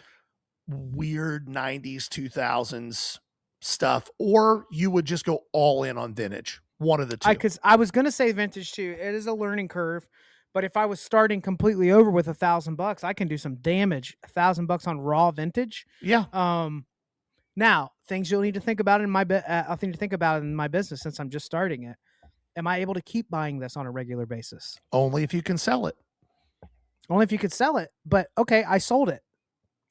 weird 90s, 2000s stuff, or you would just go all in on vintage. One of the two. Because I was going to say vintage too. It is a learning curve, but if I was starting completely over with $1,000, I can do some damage. $1,000 on raw vintage. Yeah. Now things you'll need to think about in my business since I'm just starting it. Am I able to keep buying this on a regular basis? Only if you can sell it. Only if you could sell it. But okay, I sold it.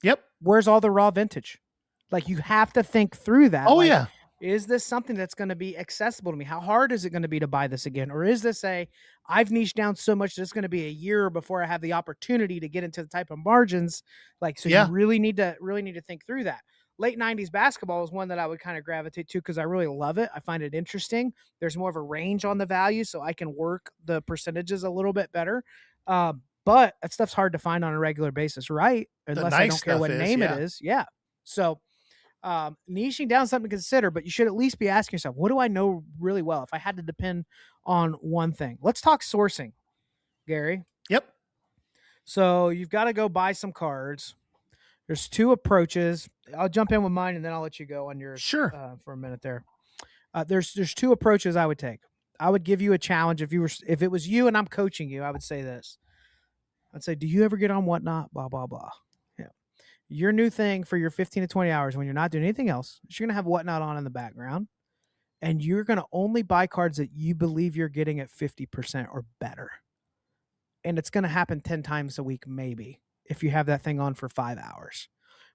Yep. Where's all the raw vintage? Like, you have to think through that. Oh, like, yeah. Is this something that's going to be accessible to me? How hard is it going to be to buy this again? Or is this I've niched down so much that it's going to be a year before I have the opportunity to get into the type of margins? You really need to think through that. Late 90s basketball is one that I would kind of gravitate to because I really love it. I find it interesting. There's more of a range on the value, so I can work the percentages a little bit better. But that stuff's hard to find on a regular basis, right? Unless I don't care what name it is. Yeah. So niching down something to consider, but you should at least be asking yourself, what do I know really well if I had to depend on one thing? Let's talk sourcing, Gary. Yep. So you've got to go buy some cards. There's two approaches. I'll jump in with mine and then I'll let you go on yours. Sure. For a minute there. There's two approaches I would take. I would give you a challenge if it was you and I'm coaching you. I would say this. I'd say, do you ever get on Whatnot? Blah blah blah. Yeah. Your new thing for your 15 to 20 hours when you're not doing anything else, you're gonna have Whatnot on in the background, and you're gonna only buy cards that you believe you're getting at 50% or better. And it's gonna happen 10 times a week, maybe, if you have that thing on for 5 hours.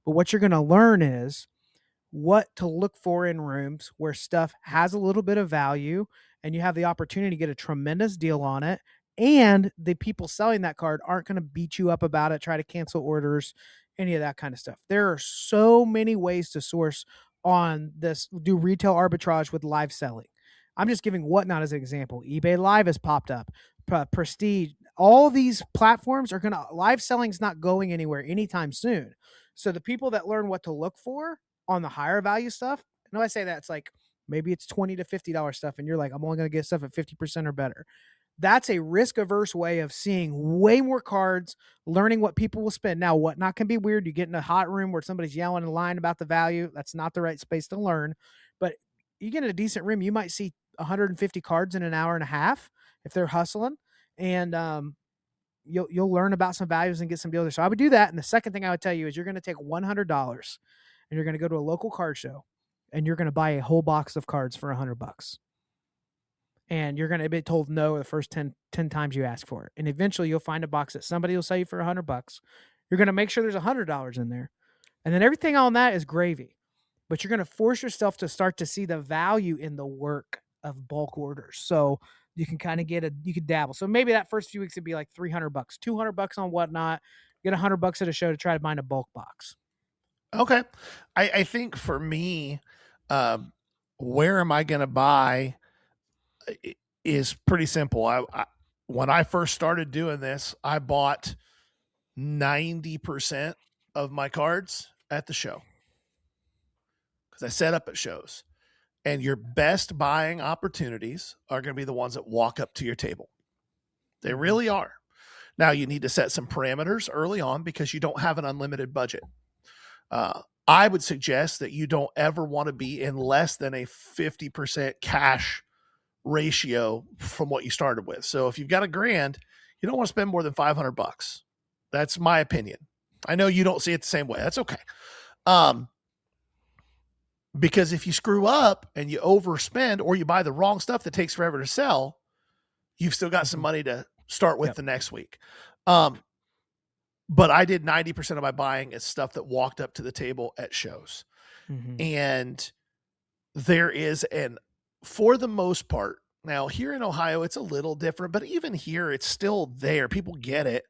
But what you're going to learn is what to look for in rooms where stuff has a little bit of value and you have the opportunity to get a tremendous deal on it. And the people selling that card aren't going to beat you up about it, try to cancel orders, any of that kind of stuff. There are so many ways to source on this, do retail arbitrage with live selling. I'm just giving Whatnot as an example. eBay Live has popped up. Prestige, all these platforms are live selling is not going anywhere anytime soon. So the people that learn what to look for on the higher value stuff, I say that it's like maybe it's $20 to $50 stuff, and you're like, I'm only going to get stuff at 50% or better. That's a risk averse way of seeing way more cards, learning what people will spend. Now, Whatnot can be weird. You get in a hot room where somebody's yelling and lying about the value. That's not the right space to learn. But you get in a decent room, you might see 150 cards in an hour and a half if they're hustling, and you'll learn about some values and get some deals. So I would do that. And the second thing I would tell you is you're going to take $100 and you're going to go to a local card show and you're going to buy a whole box of cards for $100. And you're going to be told no the first 10 times you ask for it. And eventually you'll find a box that somebody will sell you for $100. You're going to make sure there's $100 in there. And then everything on that is gravy. But you're going to force yourself to start to see the value in the work of bulk orders. So you can kind of you could dabble. So maybe that first few weeks would be like $300, $200 on Whatnot, get $100 at a show to try to find a bulk box. Okay. I think for me, where am I going to buy is pretty simple. When I first started doing this, I bought 90% of my cards at the show because I set up at shows. And your best buying opportunities are going to be the ones that walk up to your table. They really are. Now, you need to set some parameters early on because you don't have an unlimited budget. I would suggest that you don't ever want to be in less than a 50% cash ratio from what you started with. So if you've got $1,000, you don't want to spend more than $500. That's my opinion. I know you don't see it the same way. That's okay. Because if you screw up and you overspend or you buy the wrong stuff that takes forever to sell, you've still got some money to start with the next week. But I did 90% of my buying as stuff that walked up to the table at shows. And there is for the most part, now here in Ohio, it's a little different, but even here, it's still there. People get it.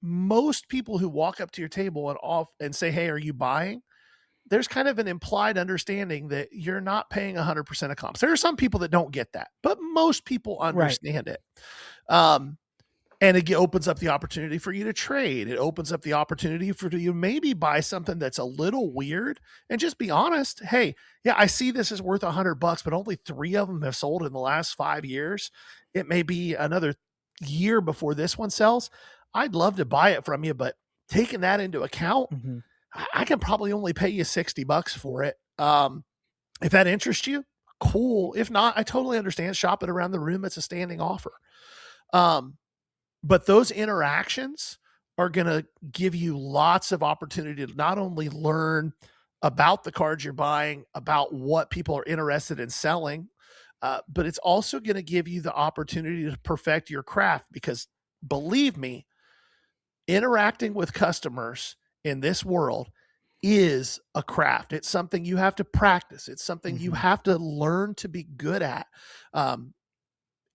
Most people who walk up to your table and say, hey, are you buying? There's kind of an implied understanding that you're not paying 100% of comps. There are some people that don't get that, but most people understand it. And it opens up the opportunity for you to trade. It opens up the opportunity for you to maybe buy something that's a little weird and just be honest. Hey, yeah, I see this is worth $100, but only 3 of them have sold in the last 5 years. It may be another year before this one sells. I'd love to buy it from you, but taking that into account, I can probably only pay you $60 for it. If that interests you, cool. If not, I totally understand. Shop it around the room. It's a standing offer. But those interactions are going to give you lots of opportunity to not only learn about the cards you're buying, about what people are interested in selling, but it's also going to give you the opportunity to perfect your craft. Because believe me, interacting with customers in this world is a craft. It's something you have to practice. It's something you have to learn to be good at.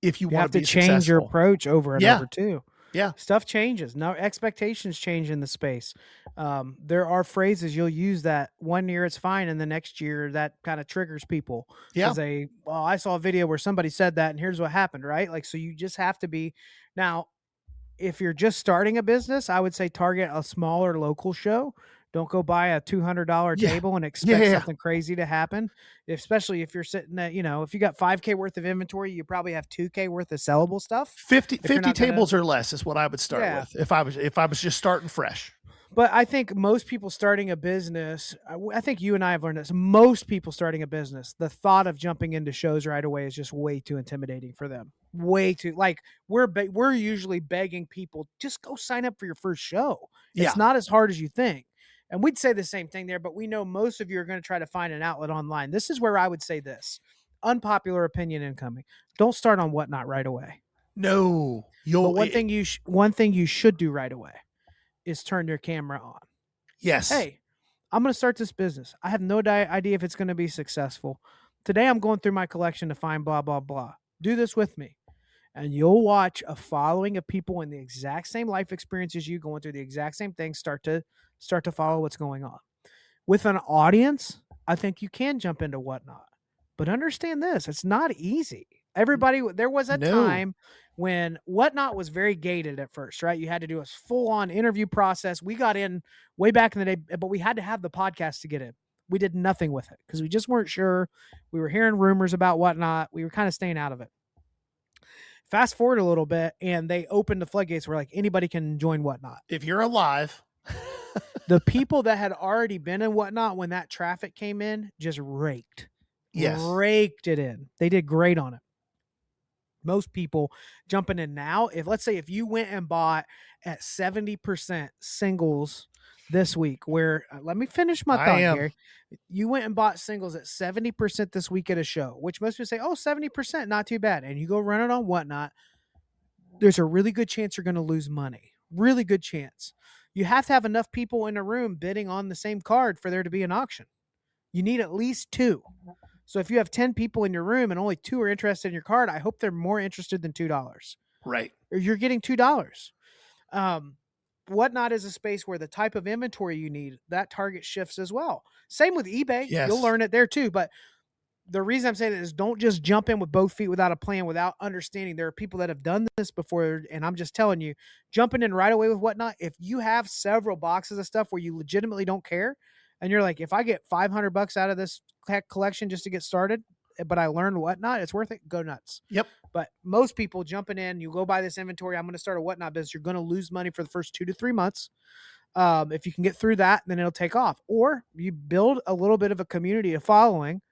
If you want to be change successful. your approach over and over too. Yeah. Stuff changes. Now expectations change in the space. There are phrases you'll use that one year it's fine, and the next year that kind of triggers people. Yeah. I saw a video where somebody said that, and here's what happened, right? Like, so you just have to be. Now, if you're just starting a business, I would say target a smaller local show. Don't go buy a $200 table and expect something crazy to happen. Especially if you're sitting at, if you got $5K worth of inventory, you probably have $2K worth of sellable stuff. 50 tables or less is what I would start with if I was just starting fresh. But I think most people starting a business, I think you and I have learned this. Most people starting a business, the thought of jumping into shows right away is just way too intimidating for them. Way too, like we're usually begging people, just go sign up for your first show. It's not as hard as you think. And we'd say the same thing there, but we know most of you are going to try to find an outlet online. This is where I would say this. Unpopular opinion incoming. Don't start on Whatnot right away. No. But one thing you should do right away is turn your camera on. Yes. Hey, I'm going to start this business. I have no idea if it's going to be successful. Today, I'm going through my collection to find blah, blah, blah. Do this with me. And you'll watch a following of people in the exact same life experience as you, going through the exact same thing, start to follow what's going on. With an audience, I think you can jump into Whatnot. But understand this, it's not easy. There was a time when Whatnot was very gated at first, right? You had to do a full-on interview process. We got in way back in the day, but we had to have the podcast to get in. We did nothing with it because we just weren't sure. We were hearing rumors about Whatnot. We were kind of staying out of it. Fast forward a little bit, and they opened the floodgates where like anybody can join Whatnot. If you're alive. The people that had already been in Whatnot when that traffic came in just raked it in. They did great on it. Most people jumping in now, if you went and bought at 70% singles this week, where let me finish my thought here. You went and bought singles at 70% this week at a show, which most people say, 70%, not too bad. And you go run it on Whatnot, there's a really good chance you're going to lose money. Really good chance. You have to have enough people in a room bidding on the same card for there to be an auction. You need at least 2. So if you have 10 people in your room and only 2 are interested in your card, I hope they're more interested than $2. Right. Or you're getting $2. Whatnot is a space where the type of inventory you need, that target shifts as well. Same with eBay. Yes. You'll learn it there too. But the reason I'm saying that is don't just jump in with both feet without a plan, without understanding. There are people that have done this before, and I'm just telling you, jumping in right away with Whatnot, if you have several boxes of stuff where you legitimately don't care, and you're like, if I get $500 out of this collection just to get started, but I learned Whatnot, it's worth it, go nuts. Yep. But most people jumping in, you go buy this inventory, I'm going to start a Whatnot business, you're going to lose money for the first 2 to 3 months. If you can get through that, then it'll take off. Or you build a little bit of a community of following.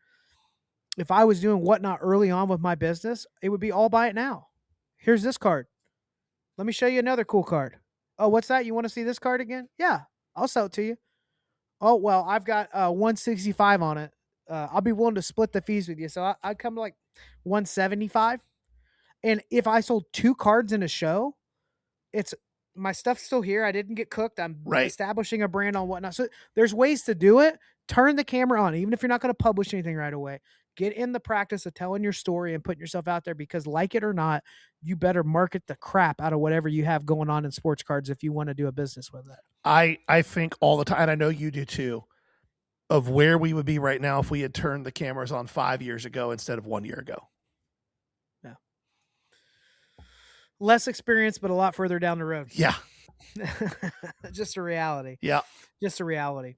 If I was doing Whatnot early on with my business, it would be all buy it now. Here's this card. Let me show you another cool card. Oh, what's that? You want to see this card again? Yeah, I'll sell it to you. Oh, well, I've got 165 on it. I'll be willing to split the fees with you. So I'd come to like 175. And if I sold 2 cards in a show, it's my stuff's still here. I didn't get cooked. I'm Right. establishing a brand on whatnot. So there's ways to do it. Turn the camera on, even if you're not going to publish anything right away. Get in the practice of telling your story and putting yourself out there, because like it or not, you better market the crap out of whatever you have going on in sports cards if you want to do a business with it. I think all the time, and I know you do too, of where we would be right now if we had turned the cameras on 5 years ago instead of 1 year ago. Yeah. Less experience, but a lot further down the road. Yeah. Just a reality. Yeah. Just a reality.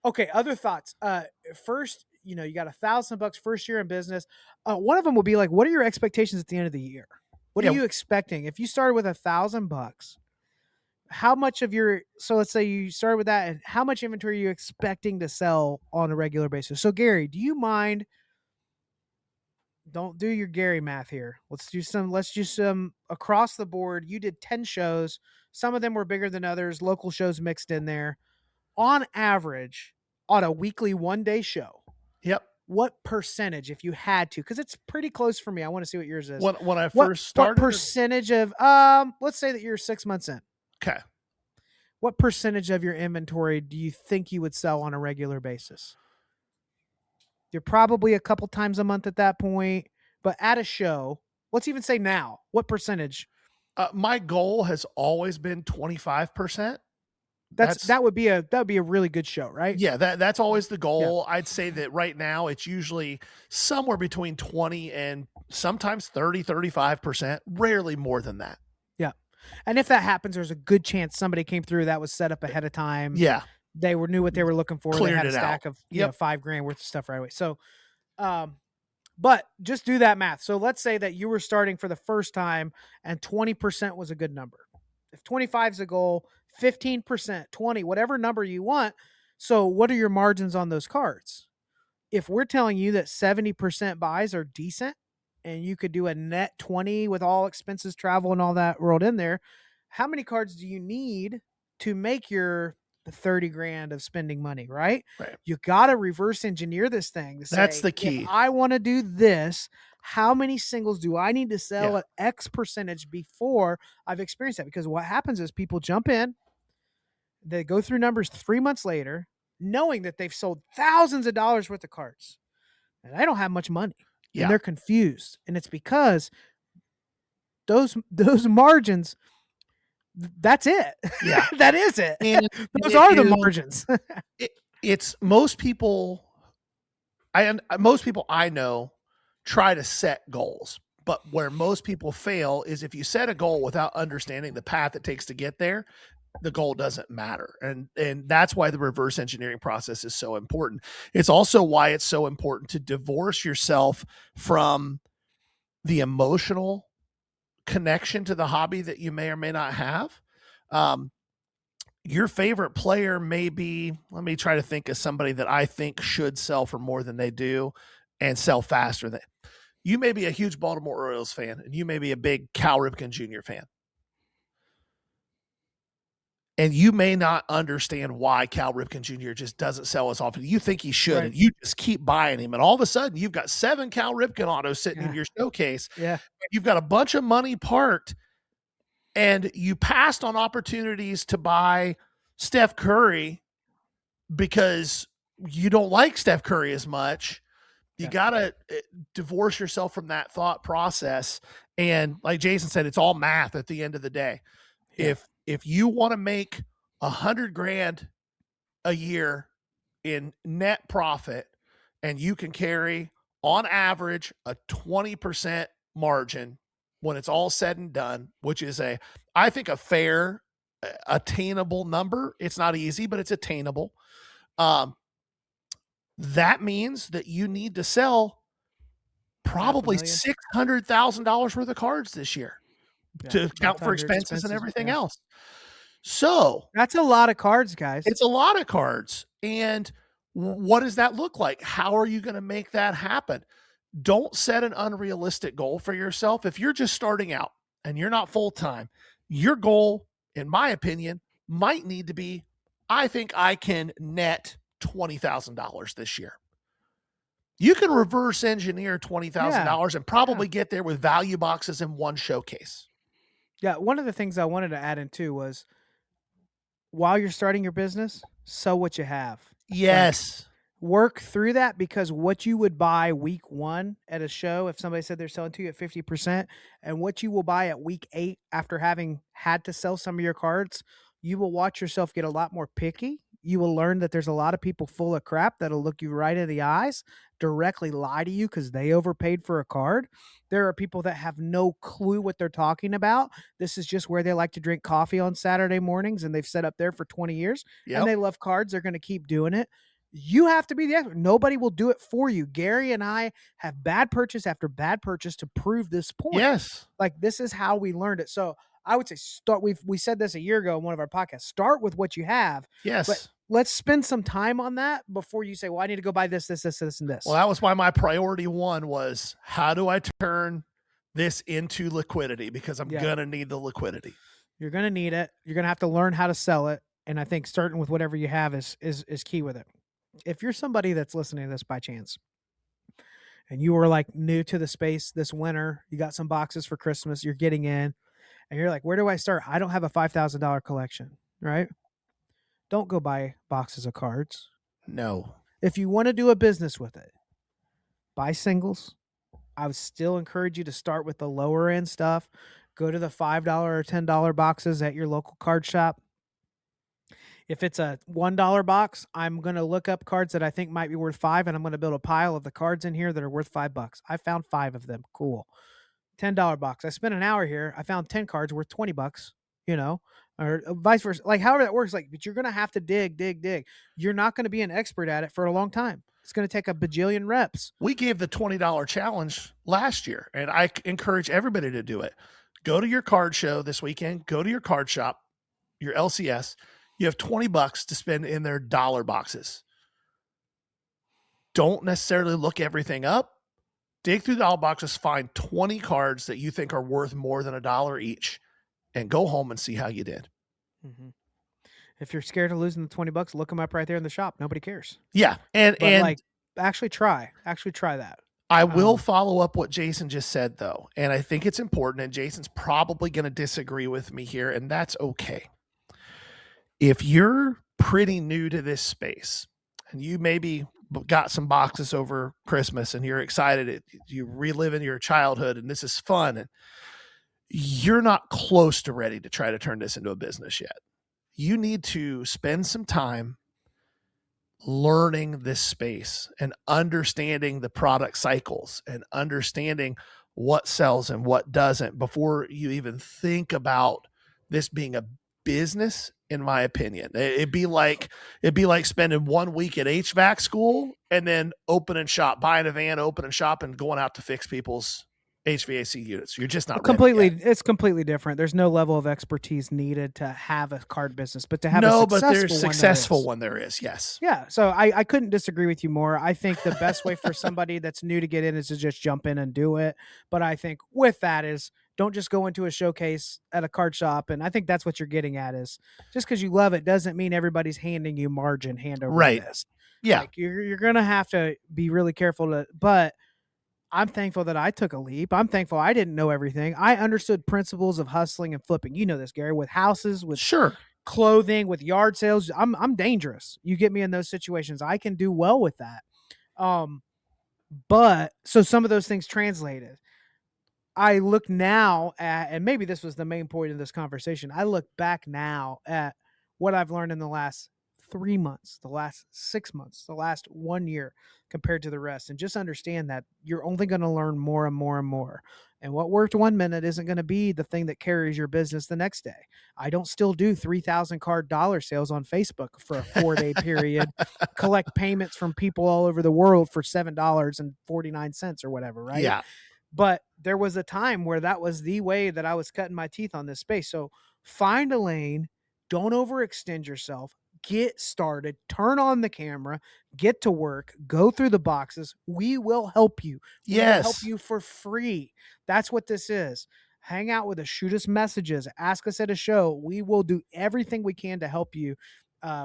Okay. Other thoughts. First, you got $1,000 first year in business. One of them will be like, what are your expectations at the end of the year? What are you expecting? If you started with $1,000, how much of so let's say you started with that, and how much inventory are you expecting to sell on a regular basis? So Gary, do you mind? Don't do your Gary math here. Let's do some across the board. You did 10 shows. Some of them were bigger than others, local shows mixed in there. On average, on a weekly 1-day show. Yep. What percentage, if you had to, because it's pretty close for me. I want to see what yours is. When I first started, what percentage of let's say that you're 6 months in. Okay. What percentage of your inventory do you think you would sell on a regular basis? You're probably a couple times a month at that point, but at a show, let's even say now, what percentage? My goal has always been 25%. That would be a really good show, right? Yeah, that's always the goal. Yeah. I'd say that right now it's usually somewhere between 20 and sometimes 30, 35%, rarely more than that. Yeah. And if that happens, there's a good chance somebody came through that was set up ahead of time. Yeah. They knew what they were looking for. Cleared they had a stack of $5,000 worth of stuff right away. So, but just do that math. So let's say that you were starting for the first time and 20% was a good number. If 25 is a goal, 15%, 20, whatever number you want. So what are your margins on those cards? If we're telling you that 70% buys are decent and you could do a net 20 with all expenses, travel and all that rolled in there, how many cards do you need to make the $30,000 of spending money, right? You got to reverse engineer this thing. That's the key. If I want to do this, how many singles do I need to sell at X percentage before I've experienced that? Because what happens is people jump in, they go through numbers 3 months later, knowing that they've sold thousands of dollars worth of cards, and they don't have much money, and they're confused. And it's because those margins, that's it. Yeah. That is it. And those are the margins. It's most people I know try to set goals, but where most people fail is if you set a goal without understanding the path it takes to get there, the goal doesn't matter. And that's why the reverse engineering process is so important. It's also why it's so important to divorce yourself from the emotional connection to the hobby that you may or may not have. Your favorite player may be, let me try to think of somebody that I think should sell for more than they do and sell faster than. You may be a huge Baltimore Orioles fan, and you may be a big Cal Ripken Jr. fan. And you may not understand why Cal Ripken Jr. just doesn't sell as often. You think he should, and you just keep buying him. And all of a sudden, you've got 7 Cal Ripken autos sitting in your showcase. Yeah. You've got a bunch of money parked, and you passed on opportunities to buy Steph Curry because you don't like Steph Curry as much. You got to divorce yourself from that thought process. And like Jason said, it's all math at the end of the day. Yeah. If you want to make $100,000 a year in net profit, and you can carry on average a 20% margin when it's all said and done, which is I think a fair, attainable number. It's not easy, but it's attainable. That means that you need to sell probably $600,000 worth of cards this year to account for expenses and everything else. So that's a lot of cards, guys. It's a lot of cards. And what does that look like? How are you going to make that happen? Don't set an unrealistic goal for yourself. If you're just starting out and you're not full-time, your goal, in my opinion, might need to be, I think I can net $20,000 this year. You can reverse engineer $20,000 and probably get there with value boxes in one showcase. Yeah, one of the things I wanted to add in too was while you're starting your business, sell what you have. Yes. Work through that, because what you would buy week 1 at a show, if somebody said they're selling to you at 50%, and what you will buy at week 8 after having had to sell some of your cards, you will watch yourself get a lot more picky. You will learn that there's a lot of people full of crap that'll look you right in the eyes, directly lie to you because they overpaid for a card. There are people that have no clue what they're talking about. This is just where they like to drink coffee on Saturday mornings, and they've set up there for 20 years, and they love cards. They're going to keep doing it. You have to be the expert. Nobody will do it for you. Gary and I have bad purchase after bad purchase to prove this point. Yes. Like, this is how we learned it. So I would say start. We said this a year ago in one of our podcasts. Start with what you have. Yes. But let's spend some time on that before you say, well, I need to go buy this, and this. Well, that was why my priority 1 was, how do I turn this into liquidity? Because I'm going to need the liquidity. You're going to need it. You're going to have to learn how to sell it. And I think starting with whatever you have is key with it. If you're somebody that's listening to this by chance and you were like new to the space this winter, you got some boxes for Christmas, you're getting in, and you're like, where do I start? I don't have a $5,000 collection, right? Don't go buy boxes of cards. No. If you want to do a business with it, buy singles. I would still encourage you to start with the lower end stuff. Go to the $5 or $10 boxes at your local card shop. If it's a $1 box, I'm going to look up cards that I think might be worth $5, and I'm going to build a pile of the cards in here that are worth $5. I found 5 of them. Cool. $10 box. I spent an hour here. I found 10 cards worth $20, or vice versa. Like, however that works, but you're going to have to dig. You're not going to be an expert at it for a long time. It's going to take a bajillion reps. We gave the $20 challenge last year, and I encourage everybody to do it. Go to your card show this weekend. Go to your card shop, your LCS. You have $20 to spend in their dollar boxes. Don't necessarily look everything up. Dig through the dollar boxes, find 20 cards that you think are worth more than $1 each, and go home and see how you did. Mm-hmm. If you're scared of losing the $20, look them up right there in the shop. Nobody cares. Yeah. And actually try that. I will follow up what Jason just said, though. And I think it's important, and Jason's probably going to disagree with me here, and that's okay. If you're pretty new to this space and you maybe got some boxes over Christmas and you're excited, you reliving your childhood and this is fun, and you're not close to ready to try to turn this into a business yet, you need to spend some time learning this space and understanding the product cycles and understanding what sells and what doesn't before you even think about this being a business. In my opinion, it'd be like spending 1 week at HVAC school and then opening shop, buying a van, opening shop, and going out to fix people's HVAC units. You're just not completely. It's completely different. There's no level of expertise needed to have a card business, but to have there's successful one there is. Yes. Yeah. So I couldn't disagree with you more. I think the best way for somebody that's new to get in is to just jump in and do it. But I think with that is, don't just go into a showcase at a card shop. And I think that's what you're getting at is just because you love it doesn't mean everybody's handing you margin hand over fist. Yeah. Like you're going to have to be really careful but I'm thankful that I took a leap. I'm thankful I didn't know everything. I understood principles of hustling and flipping. You know this, Gary, with houses, with clothing, with yard sales. I'm dangerous. You get me in those situations. I can do well with that. But so some of those things translated. I look now at, and maybe this was the main point of this conversation, I look back now at what I've learned in the last 3 months, the last 6 months, the last 1 year compared to the rest, and just understand that you're only going to learn more and more and more. And what worked 1 minute isn't going to be the thing that carries your business the next day. I don't still do 3,000 card dollar sales on Facebook for a 4-day period, collect payments from people all over the world for $7.49 or whatever, right? Yeah. But there was a time where that was the way that I was cutting my teeth on this space. So find a lane, don't overextend yourself, get started, turn on the camera, get to work, go through the boxes. We will help you. We will help you for free. That's what this is. Hang out with us, shoot us messages, ask us at a show. We will do everything we can to help you.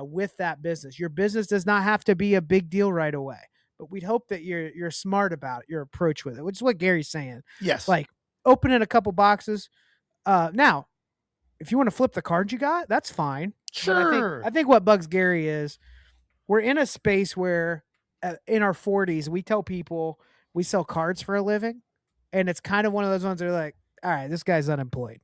with that business. Your business does not have to be a big deal right away, but we'd hope that you're smart about your approach with it, which is what Gary's saying. Yes. Like opening a couple boxes. Now, if you want to flip the cards you got, that's fine. Sure. I think what bugs Gary is we're in a space where in our 40s, we tell people we sell cards for a living. And it's kind of one of those ones that are like, all right, this guy's unemployed.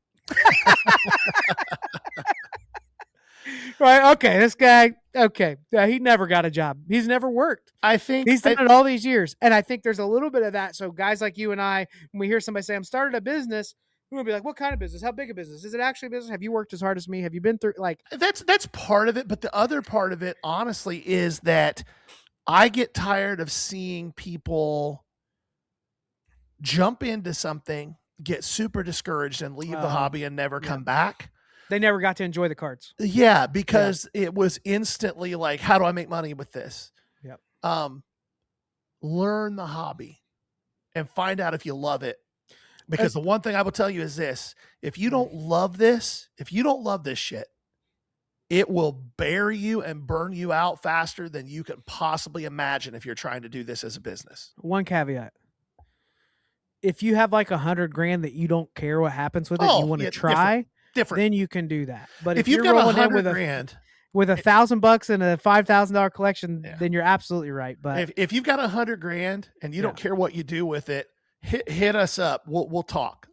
Right. Okay. This guy. Okay. He never got a job. He's never worked. I think he's done it all these years. And I think there's a little bit of that. So guys like you and I, when we hear somebody say, I'm starting a business, we're gonna be like, what kind of business? How big a business? Is it actually a business? Have you worked as hard as me? Have you been through like that's part of it. But the other part of it, honestly, is that I get tired of seeing people jump into something, get super discouraged and leave the hobby and never come back. They never got to enjoy the cards. Yeah, because it was instantly like, how do I make money with this? Yep. Learn the hobby and find out if you love it. Because the one thing I will tell you is this: if you don't love this, shit, it will bury you and burn you out faster than you can possibly imagine if you're trying to do this as a business. One caveat. If you have like $100,000 that you don't care what happens with it, you want to try, different, then you can do that. But if you've got $100,000 with $1,000 and a $5,000 collection, then you're absolutely right. But if you've got $100,000 and you don't care what you do with it, hit us up. We'll talk.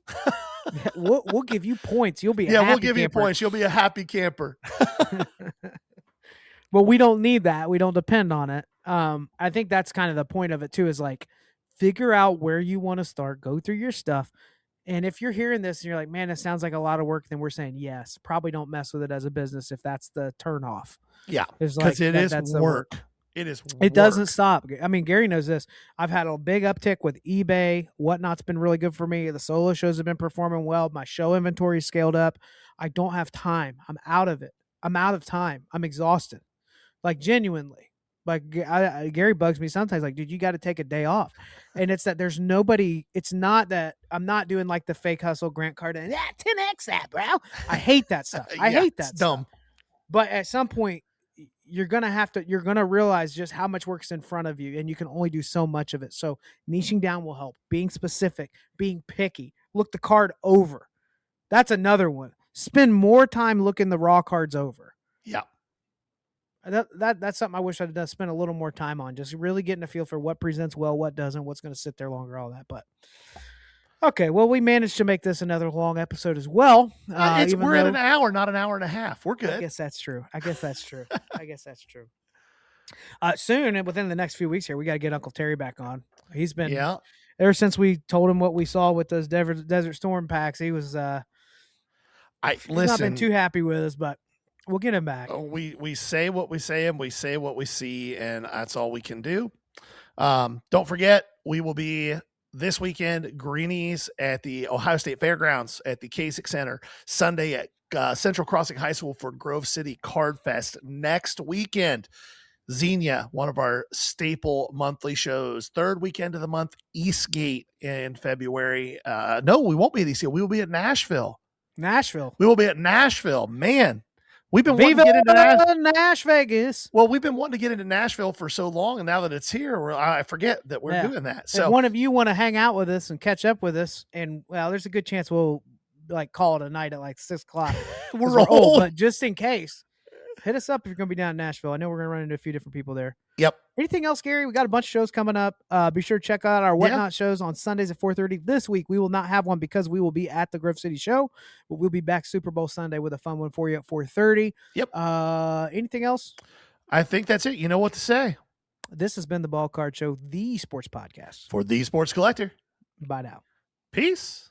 we'll give you points. You'll be we'll give you points. You'll be a happy camper. But we don't need that. We don't depend on it. I think that's kind of the point of it too, is like figure out where you want to start, go through your stuff. And if you're hearing this and you're like, man, it sounds like a lot of work, then we're saying, yes, probably don't mess with it as a business if that's the turn off. Yeah. Because it is work. It is work. It doesn't stop. I mean, Gary knows this. I've had a big uptick with eBay. Whatnot's been really good for me. The solo shows have been performing well. My show inventory scaled up. I don't have time. I'm out of it. I'm out of time. I'm exhausted. Like genuinely. Like Gary bugs me sometimes like, dude, you got to take a day off. And it's that there's nobody. It's not that I'm not doing like the fake hustle Grant Cardone. 10X that, bro. I hate that stuff. I hate that dumb. Stuff. But at some point, you're going to realize just how much work's in front of you and you can only do so much of it. So niching down will help. Being specific, being picky, look the card over. That's another one. Spend more time looking the raw cards over. Yeah. That's something I wish I'd done. Spend a little more time on, just really getting a feel for what presents well, what doesn't, what's going to sit there longer, all that. But okay, well, we managed to make this another long episode as well. We're at an hour, not an hour and a half. We're good. I guess that's true. Soon, and within the next few weeks here, we got to get Uncle Terry back on. He's been ever since we told him what we saw with those Desert Storm packs. He was he's not been too happy with us, but we'll get him back. We say what we say and we say what we see, and that's all we can do. Don't forget, we will be this weekend, Greenies at the Ohio State Fairgrounds at the Kasich Center, Sunday at Central Crossing High School for Grove City Card Fest. Next weekend, Xenia, one of our staple monthly shows. Third weekend of the month, Eastgate in February. No, we won't be at Eastgate. We will be at Nashville. We will be at Nashville. Man, we've been wanting to get into Nashville, Vegas. Well, we've been wanting to get into Nashville for so long, and now that it's here, I forget that we're doing that. So, if one of you want to hang out with us and catch up with us, and well, there's a good chance we'll like call it a night at like 6:00. we're old, but just in case, hit us up if you're going to be down in Nashville. I know we're going to run into a few different people there. Yep. Anything else, Gary? We got a bunch of shows coming up. Be sure to check out our Whatnot shows on Sundays at 4:30. This week, we will not have one because we will be at the Grove City show, but we'll be back Super Bowl Sunday with a fun one for you at 4:30. Yep. Anything else? I think that's it. You know what to say. This has been the Ballcard Show, the sports podcast. For the sports collector. Bye now. Peace.